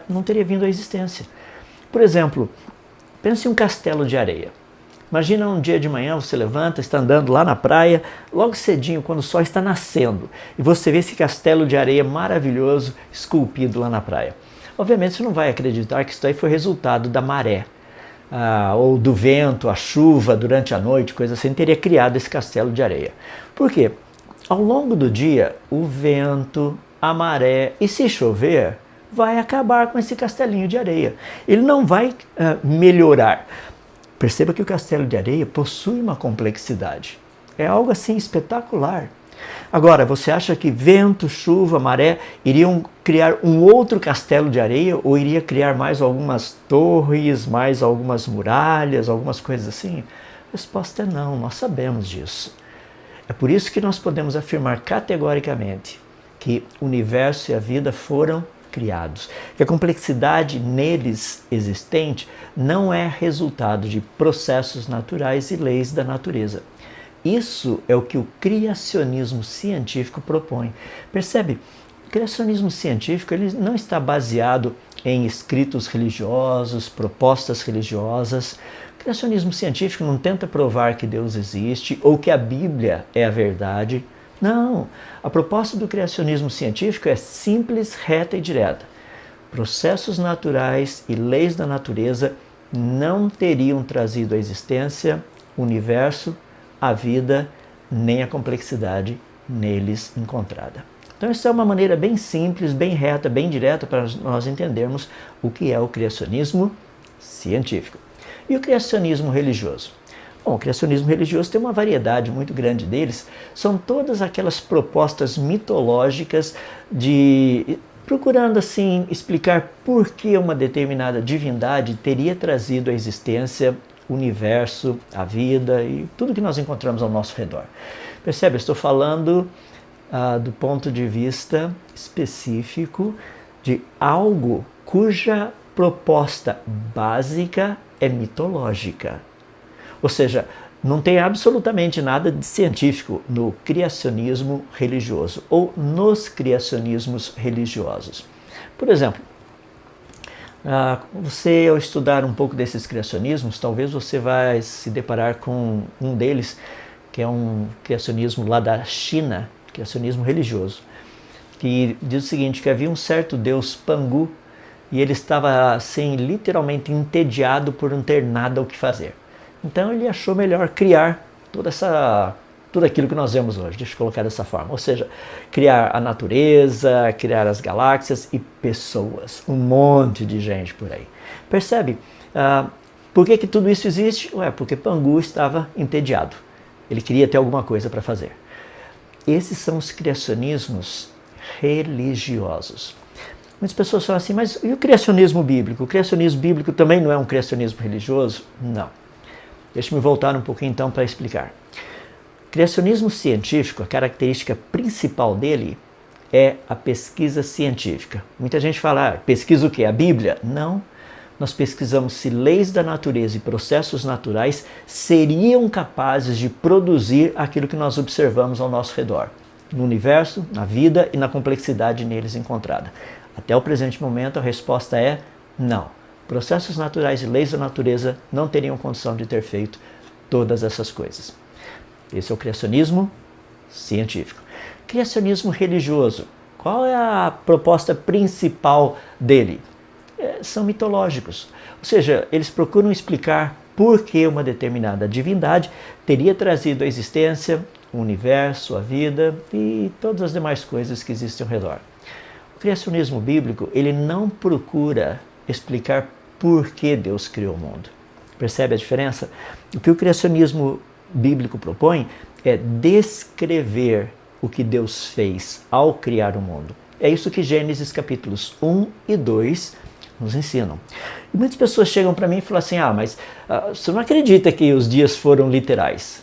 não teria vindo à existência. Por exemplo, pense em um castelo de areia. Imagina um dia de manhã, você levanta, está andando lá na praia, logo cedinho, quando o sol está nascendo, e você vê esse castelo de areia maravilhoso esculpido lá na praia. Obviamente você não vai acreditar que isso aí foi resultado da maré, ou do vento, a chuva durante a noite, coisa assim, teria criado esse castelo de areia. Por quê? Ao longo do dia, o vento, a maré, e se chover, vai acabar com esse castelinho de areia. Ele não vai melhorar. Perceba que o castelo de areia possui uma complexidade. É algo assim espetacular. Agora, você acha que vento, chuva, maré iriam criar um outro castelo de areia ou iria criar mais algumas torres, mais algumas muralhas, algumas coisas assim? A resposta é não, nós sabemos disso. É por isso que nós podemos afirmar categoricamente que o universo e a vida foram criados, que a complexidade neles existente não é resultado de processos naturais e leis da natureza. Isso é o que o criacionismo científico propõe. Percebe? O criacionismo científico ele não está baseado em escritos religiosos, propostas religiosas. O criacionismo científico não tenta provar que Deus existe ou que a Bíblia é a verdade. Não, a proposta do criacionismo científico é simples, reta e direta. Processos naturais e leis da natureza não teriam trazido à existência o universo, a vida, nem a complexidade neles encontrada. Então, essa é uma maneira bem simples, bem reta, bem direta para nós entendermos o que é o criacionismo científico. E o criacionismo religioso? Bom, o criacionismo religioso tem uma variedade muito grande deles, são todas aquelas propostas mitológicas procurando assim explicar por que uma determinada divindade teria trazido à existência o universo, a vida e tudo que nós encontramos ao nosso redor. Percebe? Eu estou falando do ponto de vista específico de algo cuja proposta básica é mitológica. Ou seja, não tem absolutamente nada de científico no criacionismo religioso ou nos criacionismos religiosos. Por exemplo, você ao estudar um pouco desses criacionismos, talvez você vai se deparar com um deles, que é um criacionismo lá da China, criacionismo religioso, que diz o seguinte, que havia um certo deus Pangu e ele estava assim literalmente entediado por não ter nada o que fazer. Então ele achou melhor criar tudo aquilo que nós vemos hoje, deixa eu colocar dessa forma, ou seja, criar a natureza, criar as galáxias e pessoas, um monte de gente por aí. Percebe? Por que tudo isso existe? Porque Pangu estava entediado, ele queria ter alguma coisa para fazer. Esses são os criacionismos religiosos. Muitas pessoas falam assim, mas e o criacionismo bíblico? O criacionismo bíblico também não é um criacionismo religioso? Não. Deixa-me voltar um pouquinho então para explicar. O criacionismo científico, a característica principal dele é a pesquisa científica. Muita gente fala, pesquisa o quê? A Bíblia? Não, nós pesquisamos se leis da natureza e processos naturais seriam capazes de produzir aquilo que nós observamos ao nosso redor, no universo, na vida e na complexidade neles encontrada. Até o presente momento, a resposta é não. Processos naturais e leis da natureza não teriam condição de ter feito todas essas coisas. Esse é o criacionismo científico. Criacionismo religioso. Qual é a proposta principal dele? São mitológicos. Ou seja, eles procuram explicar por que uma determinada divindade teria trazido à existência o universo, a vida e todas as demais coisas que existem ao redor. O criacionismo bíblico, ele não procura explicar por que Deus criou o mundo. Percebe a diferença? O que o criacionismo bíblico propõe é descrever o que Deus fez ao criar o mundo. É isso que Gênesis capítulos 1 e 2 nos ensinam. E muitas pessoas chegam para mim e falam assim, mas você não acredita que os dias foram literais?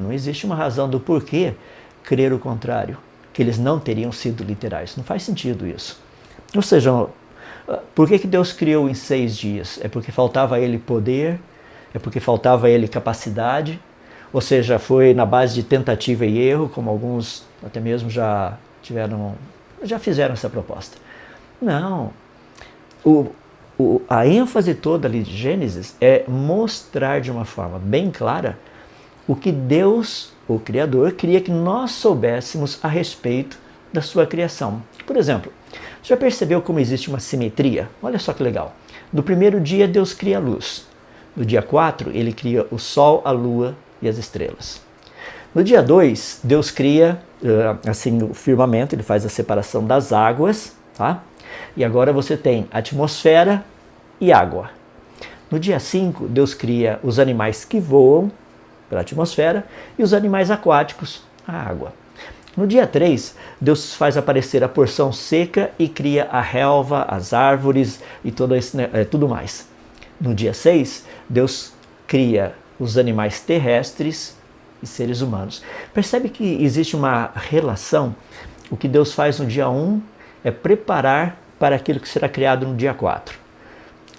Não existe uma razão do porquê crer o contrário, que eles não teriam sido literais. Não faz sentido isso. Ou seja, por que Deus criou em 6 dias? É porque faltava a ele poder? É porque faltava a ele capacidade? Ou seja, foi na base de tentativa e erro, como alguns até mesmo já fizeram essa proposta. Não. A ênfase toda ali de Gênesis é mostrar de uma forma bem clara o que Deus, o Criador, queria que nós soubéssemos a respeito da sua criação. Por exemplo, você já percebeu como existe uma simetria? Olha só que legal. No primeiro dia, Deus cria a luz. No dia 4, ele cria o sol, a lua e as estrelas. No dia 2, Deus cria assim, o firmamento, ele faz a separação das águas, tá? E agora você tem atmosfera e água. No dia 5, Deus cria os animais que voam pela atmosfera e os animais aquáticos, a água. No dia 3, Deus faz aparecer a porção seca e cria a relva, as árvores e tudo mais. No dia 6, Deus cria os animais terrestres e seres humanos. Percebe que existe uma relação? O que Deus faz no dia 1 é preparar para aquilo que será criado no dia 4.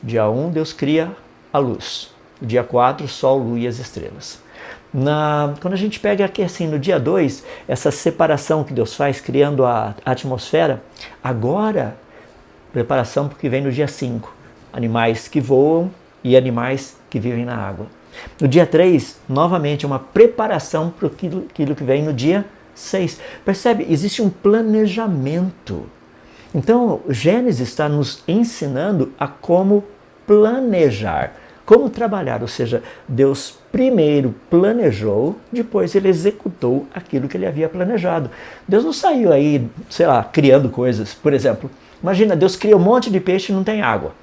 Dia 1, Deus cria a luz. No dia 4, o sol, lua e as estrelas. Quando a gente pega aqui assim, no dia 2, essa separação que Deus faz, criando a atmosfera, agora, preparação para o que vem no dia 5. Animais que voam e animais que vivem na água. No dia 3, novamente, uma preparação para aquilo que vem no dia 6. Percebe? Existe um planejamento. Então, Gênesis está nos ensinando a como planejar, como trabalhar. Ou seja, Deus primeiro planejou, depois ele executou aquilo que ele havia planejado. Deus não saiu aí, criando coisas. Por exemplo, imagina, Deus cria um monte de peixe e não tem água.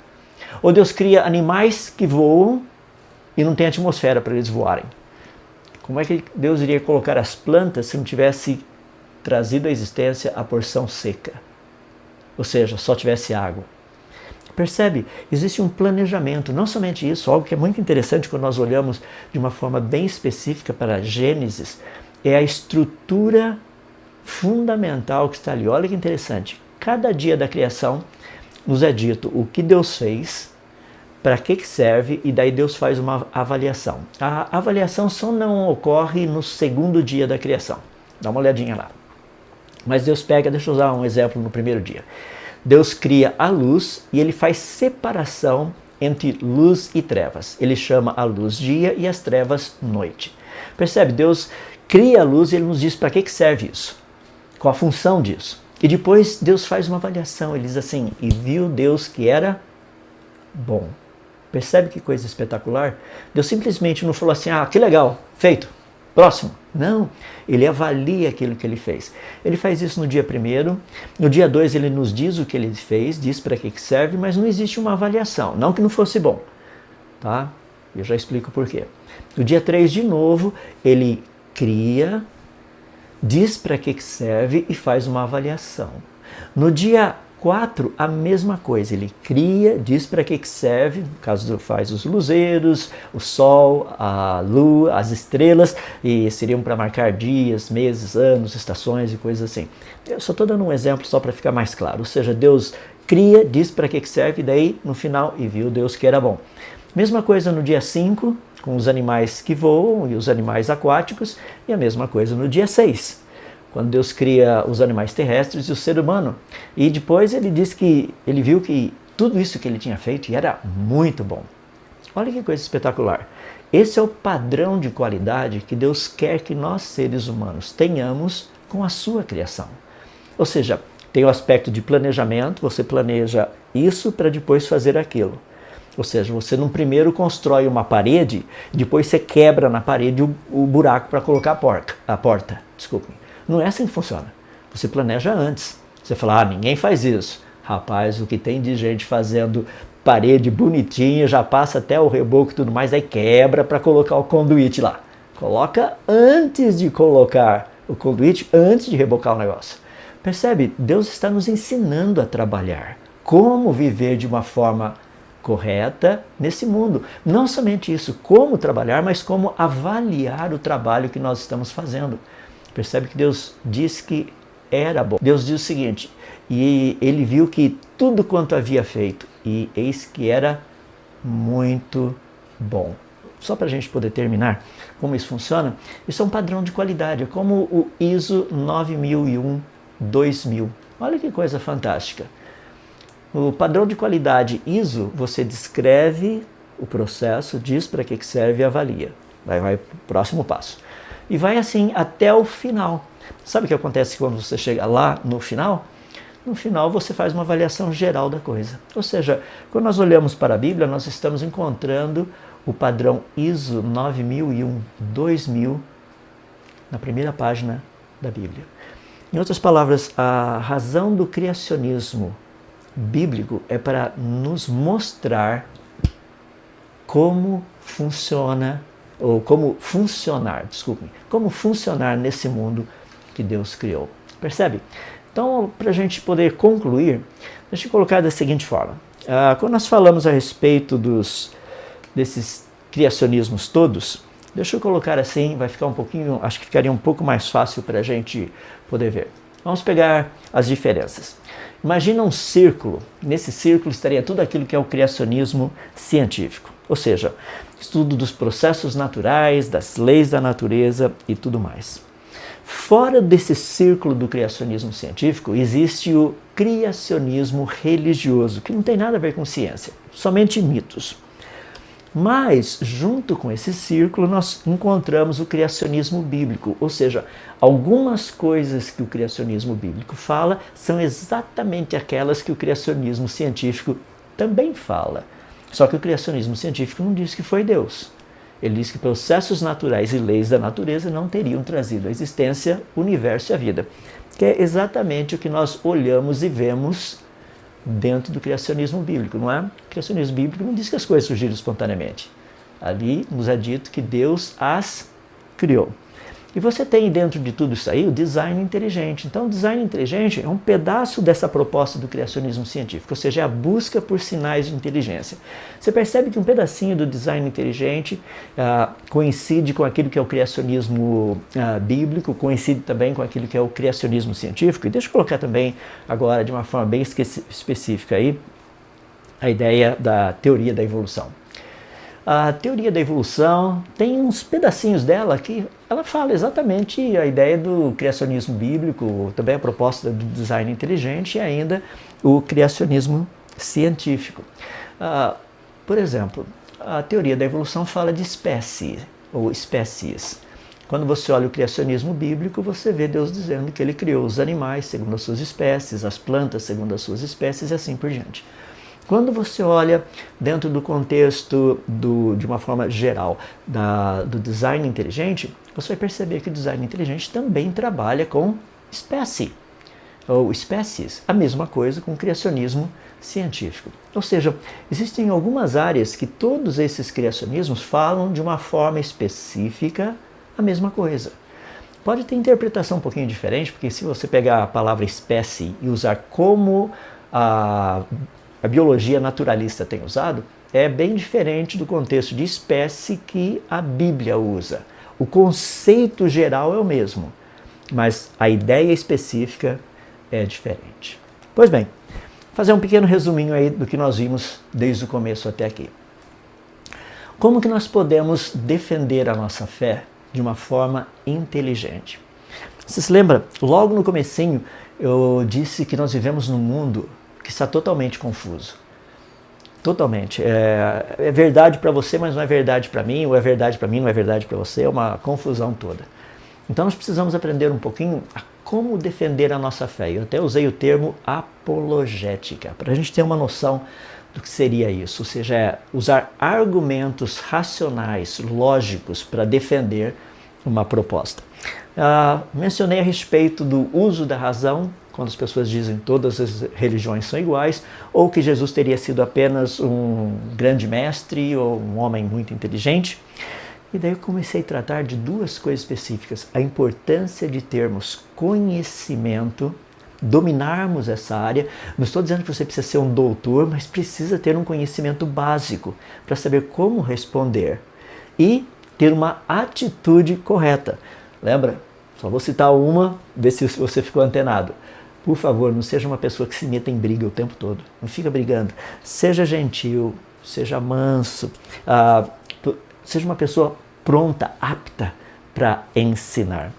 Ou Deus cria animais que voam e não tem atmosfera para eles voarem. Como é que Deus iria colocar as plantas se não tivesse trazido à existência a porção seca? Ou seja, só tivesse água. Percebe? Existe um planejamento, não somente isso, algo que é muito interessante quando nós olhamos de uma forma bem específica para Gênesis, é a estrutura fundamental que está ali. Olha que interessante. Cada dia da criação nos é dito o que Deus fez, para que serve, e daí Deus faz uma avaliação. A avaliação só não ocorre no segundo dia da criação. Dá uma olhadinha lá. Mas Deus pega, deixa eu usar um exemplo no primeiro dia. Deus cria a luz e ele faz separação entre luz e trevas. Ele chama a luz dia e as trevas noite. Percebe? Deus cria a luz e ele nos diz para que serve isso. Qual a função disso? E depois Deus faz uma avaliação. Ele diz assim, e viu Deus que era bom. Percebe que coisa espetacular? Deus simplesmente não falou assim, que legal, feito, próximo. Não, ele avalia aquilo que ele fez. Ele faz isso no dia 1º, no dia 2 ele nos diz o que ele fez, diz para que serve, mas não existe uma avaliação, não que não fosse bom, tá? Eu já explico por quê. No dia 3, de novo, ele cria, diz para que serve e faz uma avaliação. No dia 4, a mesma coisa, ele cria, diz para que serve, no caso faz os luzeiros, o sol, a lua, as estrelas, e seriam para marcar dias, meses, anos, estações e coisas assim. Eu só estou dando um exemplo só para ficar mais claro, ou seja, Deus cria, diz para que serve, e daí no final, e viu Deus que era bom. Mesma coisa no dia 5, com os animais que voam e os animais aquáticos, e a mesma coisa no dia 6, quando Deus cria os animais terrestres e o ser humano. E depois ele diz que ele viu que tudo isso que ele tinha feito era muito bom. Olha que coisa espetacular. Esse é o padrão de qualidade que Deus quer que nós, seres humanos, tenhamos com a sua criação. Ou seja, tem o aspecto de planejamento, você planeja isso para depois fazer aquilo. Ou seja, você num primeiro constrói uma parede, depois você quebra na parede o buraco para colocar a porta. Não é assim que funciona. Você planeja antes. Você fala, ninguém faz isso. Rapaz, o que tem de gente fazendo parede bonitinha, já passa até o reboco e tudo mais, aí quebra para colocar o conduíte lá. Coloca antes de colocar o conduíte, antes de rebocar o negócio. Percebe? Deus está nos ensinando a trabalhar. Como viver de uma forma correta nesse mundo. Não somente isso, como trabalhar, mas como avaliar o trabalho que nós estamos fazendo. Percebe que Deus disse que era bom. Deus diz o seguinte, e ele viu que tudo quanto havia feito, e eis que era muito bom. Só para a gente poder terminar como isso funciona, isso é um padrão de qualidade, é como o ISO 9001-2000. Olha que coisa fantástica. O padrão de qualidade ISO, você descreve o processo, diz para que serve e avalia. Vai para o próximo passo. E vai assim até o final. Sabe o que acontece quando você chega lá no final? No final você faz uma avaliação geral da coisa. Ou seja, quando nós olhamos para a Bíblia, nós estamos encontrando o padrão ISO 9001-2000 na primeira página da Bíblia. Em outras palavras, a razão do criacionismo bíblico é para nos mostrar como funciona, ou como funcionar nesse mundo que Deus criou. Percebe? Então, para a gente poder concluir, deixa eu colocar da seguinte forma. Quando nós falamos a respeito desses criacionismos todos, deixa eu colocar assim, vai ficar um pouquinho, acho que ficaria um pouco mais fácil para a gente poder ver. Vamos pegar as diferenças. Imagina um círculo, nesse círculo estaria tudo aquilo que é o criacionismo científico, ou seja, estudo dos processos naturais, das leis da natureza e tudo mais. Fora desse círculo do criacionismo científico, existe o criacionismo religioso, que não tem nada a ver com ciência, somente mitos. Mas, junto com esse círculo, nós encontramos o criacionismo bíblico, ou seja, algumas coisas que o criacionismo bíblico fala são exatamente aquelas que o criacionismo científico também fala. Só que o criacionismo científico não diz que foi Deus. Ele diz que processos naturais e leis da natureza não teriam trazido à existência o universo e a vida, que é exatamente o que nós olhamos e vemos dentro do criacionismo bíblico, não é? O criacionismo bíblico não diz que as coisas surgiram espontaneamente. Ali nos é dito que Deus as criou. E você tem dentro de tudo isso aí o design inteligente. Então, o design inteligente é um pedaço dessa proposta do criacionismo científico, ou seja, é a busca por sinais de inteligência. Você percebe que um pedacinho do design inteligente coincide com aquilo que é o criacionismo bíblico, coincide também com aquilo que é o criacionismo científico. E deixa eu colocar também agora de uma forma bem específica aí a ideia da teoria da evolução. A teoria da evolução tem uns pedacinhos dela que ela fala exatamente a ideia do criacionismo bíblico, também a proposta do design inteligente e ainda o criacionismo científico. Por exemplo, a teoria da evolução fala de espécie ou espécies. Quando você olha o criacionismo bíblico, você vê Deus dizendo que ele criou os animais segundo as suas espécies, as plantas segundo as suas espécies e assim por diante. Quando você olha dentro do contexto de uma forma geral do design inteligente, você vai perceber que o design inteligente também trabalha com espécie ou espécies, a mesma coisa com o criacionismo científico. Ou seja, existem algumas áreas que todos esses criacionismos falam de uma forma específica a mesma coisa. Pode ter interpretação um pouquinho diferente, porque se você pegar a palavra espécie e usar como a biologia naturalista tem usado, é bem diferente do contexto de espécie que a Bíblia usa. O conceito geral é o mesmo, mas a ideia específica é diferente. Pois bem, fazer um pequeno resuminho aí do que nós vimos desde o começo até aqui. Como que nós podemos defender a nossa fé de uma forma inteligente? Você se lembra? Logo no comecinho eu disse que nós vivemos num mundo que está totalmente confuso. Totalmente. É verdade para você, mas não é verdade para mim, ou é verdade para mim, não é verdade para você, é uma confusão toda. Então nós precisamos aprender um pouquinho a como defender a nossa fé. Eu até usei o termo apologética, para a gente ter uma noção do que seria isso, ou seja, usar argumentos racionais, lógicos, para defender uma proposta. Mencionei a respeito do uso da razão, quando as pessoas dizem que todas as religiões são iguais, ou que Jesus teria sido apenas um grande mestre ou um homem muito inteligente. E daí eu comecei a tratar de duas coisas específicas: a importância de termos conhecimento, dominarmos essa área. Não estou dizendo que você precisa ser um doutor, mas precisa ter um conhecimento básico para saber como responder e ter uma atitude correta. Lembra? Só vou citar uma, ver se você ficou antenado. Por favor, não seja uma pessoa que se meta em briga o tempo todo. Não fica brigando. Seja gentil, seja manso, seja uma pessoa pronta, apta para ensinar.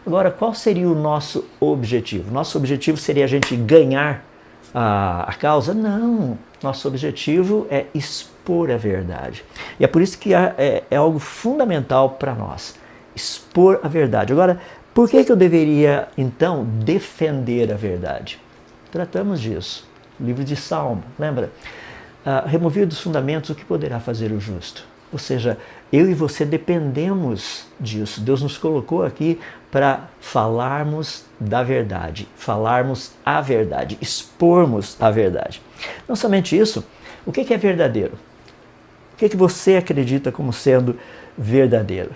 Agora, qual seria o nosso objetivo? Nosso objetivo seria a gente ganhar a causa? Não. Nosso objetivo é expor a verdade. E é por isso que é algo fundamental para nós. Expor a verdade. Agora, por que eu deveria, então, defender a verdade? Tratamos disso. Livro de Salmo, lembra? Removido dos fundamentos, o que poderá fazer o justo? Ou seja, eu e você dependemos disso. Deus nos colocou aqui para falarmos da verdade, falarmos a verdade, expormos a verdade. Não somente isso, o que é verdadeiro? O que você acredita como sendo verdadeiro?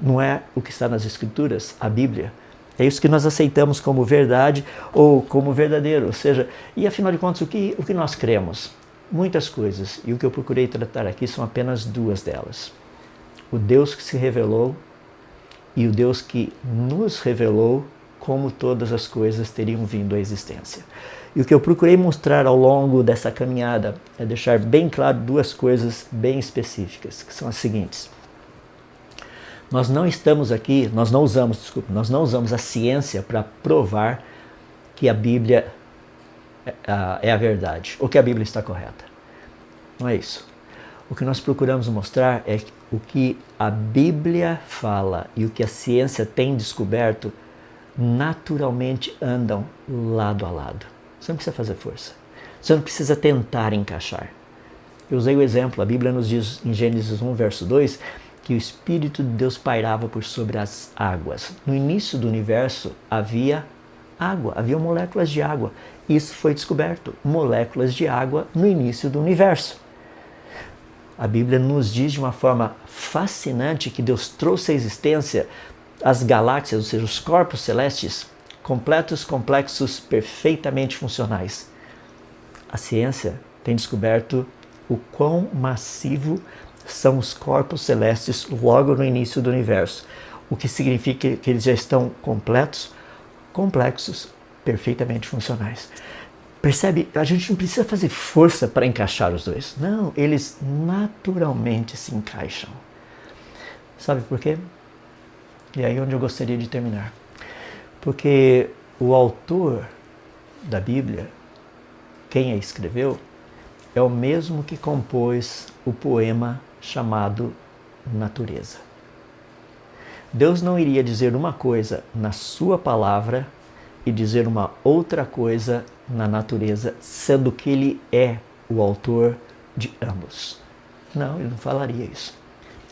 Não é o que está nas Escrituras, a Bíblia? É isso que nós aceitamos como verdade ou como verdadeiro. Ou seja, e afinal de contas, o que nós cremos? Muitas coisas. E o que eu procurei tratar aqui são apenas duas delas. O Deus que se revelou e o Deus que nos revelou como todas as coisas teriam vindo à existência. E o que eu procurei mostrar ao longo dessa caminhada é deixar bem claro duas coisas bem específicas, que são as seguintes. Nós não usamos a ciência para provar que a Bíblia é a verdade, ou que a Bíblia está correta. Não é isso. O que nós procuramos mostrar é o que a Bíblia fala e o que a ciência tem descoberto naturalmente andam lado a lado. Você não precisa fazer força. Você não precisa tentar encaixar. Eu usei o exemplo, a Bíblia nos diz em Gênesis 1, verso 2, que o Espírito de Deus pairava por sobre as águas. No início do universo havia água, havia moléculas de água. Isso foi descoberto, moléculas de água no início do universo. A Bíblia nos diz de uma forma fascinante que Deus trouxe à existência as galáxias, ou seja, os corpos celestes, completos, complexos, perfeitamente funcionais. A ciência tem descoberto o quão massivo são os corpos celestes logo no início do universo, o que significa que eles já estão completos, complexos, perfeitamente funcionais. Percebe? A gente não precisa fazer força para encaixar os dois. Não, eles naturalmente se encaixam. Sabe por quê? E aí onde eu gostaria de terminar. Porque o autor da Bíblia, quem a escreveu, é o mesmo que compôs o poema chamado Natureza. Deus não iria dizer uma coisa na sua palavra e dizer uma outra coisa na natureza, sendo que ele é o autor de ambos. Não, ele não falaria isso.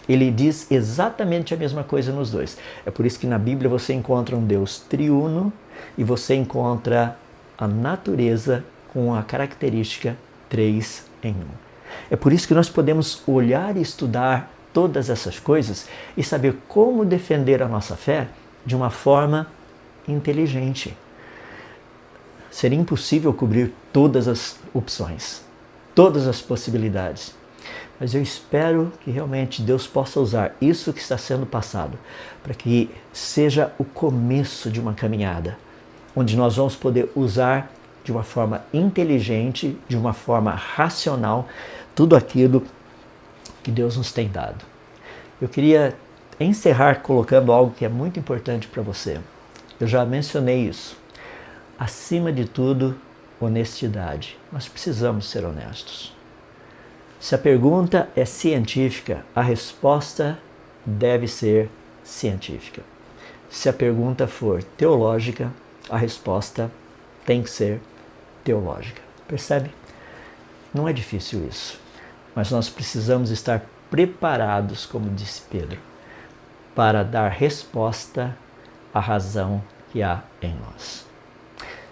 Ele diz exatamente a mesma coisa nos dois. É por isso que na Bíblia você encontra um Deus triuno e você encontra a natureza com a característica 3 em 1. É por isso que nós podemos olhar e estudar todas essas coisas e saber como defender a nossa fé de uma forma inteligente. Seria impossível cobrir todas as opções, todas as possibilidades. Mas eu espero que realmente Deus possa usar isso que está sendo passado para que seja o começo de uma caminhada, onde nós vamos poder usar de uma forma inteligente, de uma forma racional, tudo aquilo que Deus nos tem dado. Eu queria encerrar colocando algo que é muito importante para você. Eu já mencionei isso. Acima de tudo, honestidade. Nós precisamos ser honestos. Se a pergunta é científica, a resposta deve ser científica. Se a pergunta for teológica, a resposta tem que ser teológica. Percebe? Não é difícil isso, mas nós precisamos estar preparados, como disse Pedro, para dar resposta à razão que há em nós.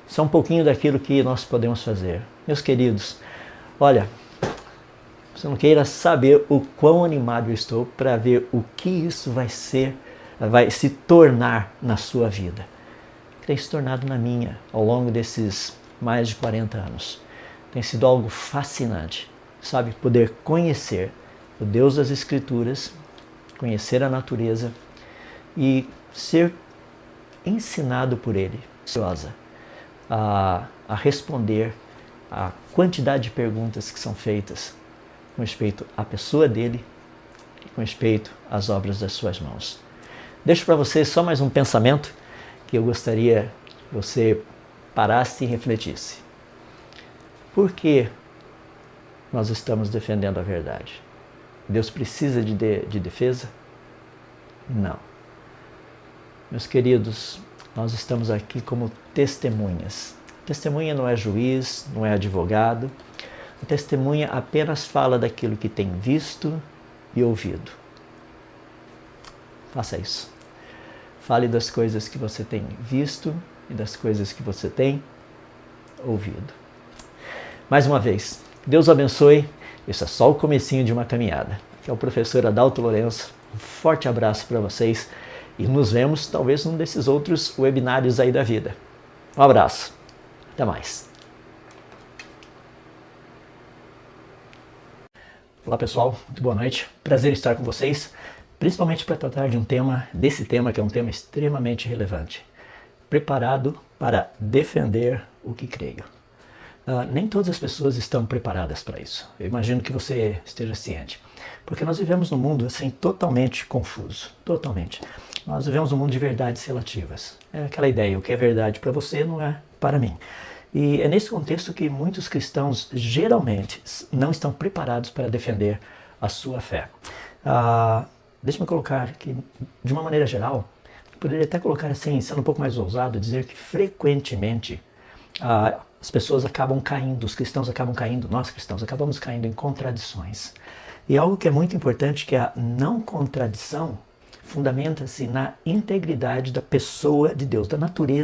Só um pouquinho daquilo que nós podemos fazer. Meus queridos, olha, você não queira saber o quão animado eu estou para ver o que isso vai se tornar na sua vida. Tem se tornado na minha ao longo desses mais de 40 anos. Tem sido algo fascinante, sabe? Poder conhecer o Deus das Escrituras, conhecer a natureza e ser ensinado por Ele, a responder a quantidade de perguntas que são feitas com respeito à pessoa dele e com respeito às obras das suas mãos. Deixo para você só mais um pensamento que eu gostaria que você parasse e refletisse. Por que nós estamos defendendo a verdade? Deus precisa de defesa? Não. Meus queridos, nós estamos aqui como testemunhas. Testemunha não é juiz, não é advogado. A testemunha apenas fala daquilo que tem visto e ouvido. Faça isso. Fale das coisas que você tem visto e das coisas que você tem ouvido. Mais uma vez, Deus abençoe. Isso é só o comecinho de uma caminhada. Aqui é o professor Adalto Lourenço. Um forte abraço para vocês e nos vemos talvez num desses outros webinários aí da vida. Um abraço. Até mais. Olá pessoal, muito boa noite. Prazer estar com vocês, principalmente para tratar de desse tema que é um tema extremamente relevante. Preparado para defender o que creio. Nem todas as pessoas estão preparadas para isso. Eu imagino que você esteja ciente. Porque nós vivemos num mundo assim totalmente confuso. Totalmente. Nós vivemos um mundo de verdades relativas. É aquela ideia, o que é verdade para você não é para mim. E é nesse contexto que muitos cristãos geralmente não estão preparados para defender a sua fé. Deixa-me colocar que, de uma maneira geral, eu poderia até colocar assim, sendo um pouco mais ousado, dizer que frequentemente as pessoas acabam caindo, os cristãos acabam caindo, nós cristãos acabamos caindo em contradições. E algo que é muito importante, que é a não contradição, fundamenta-se na integridade da pessoa de Deus, da natureza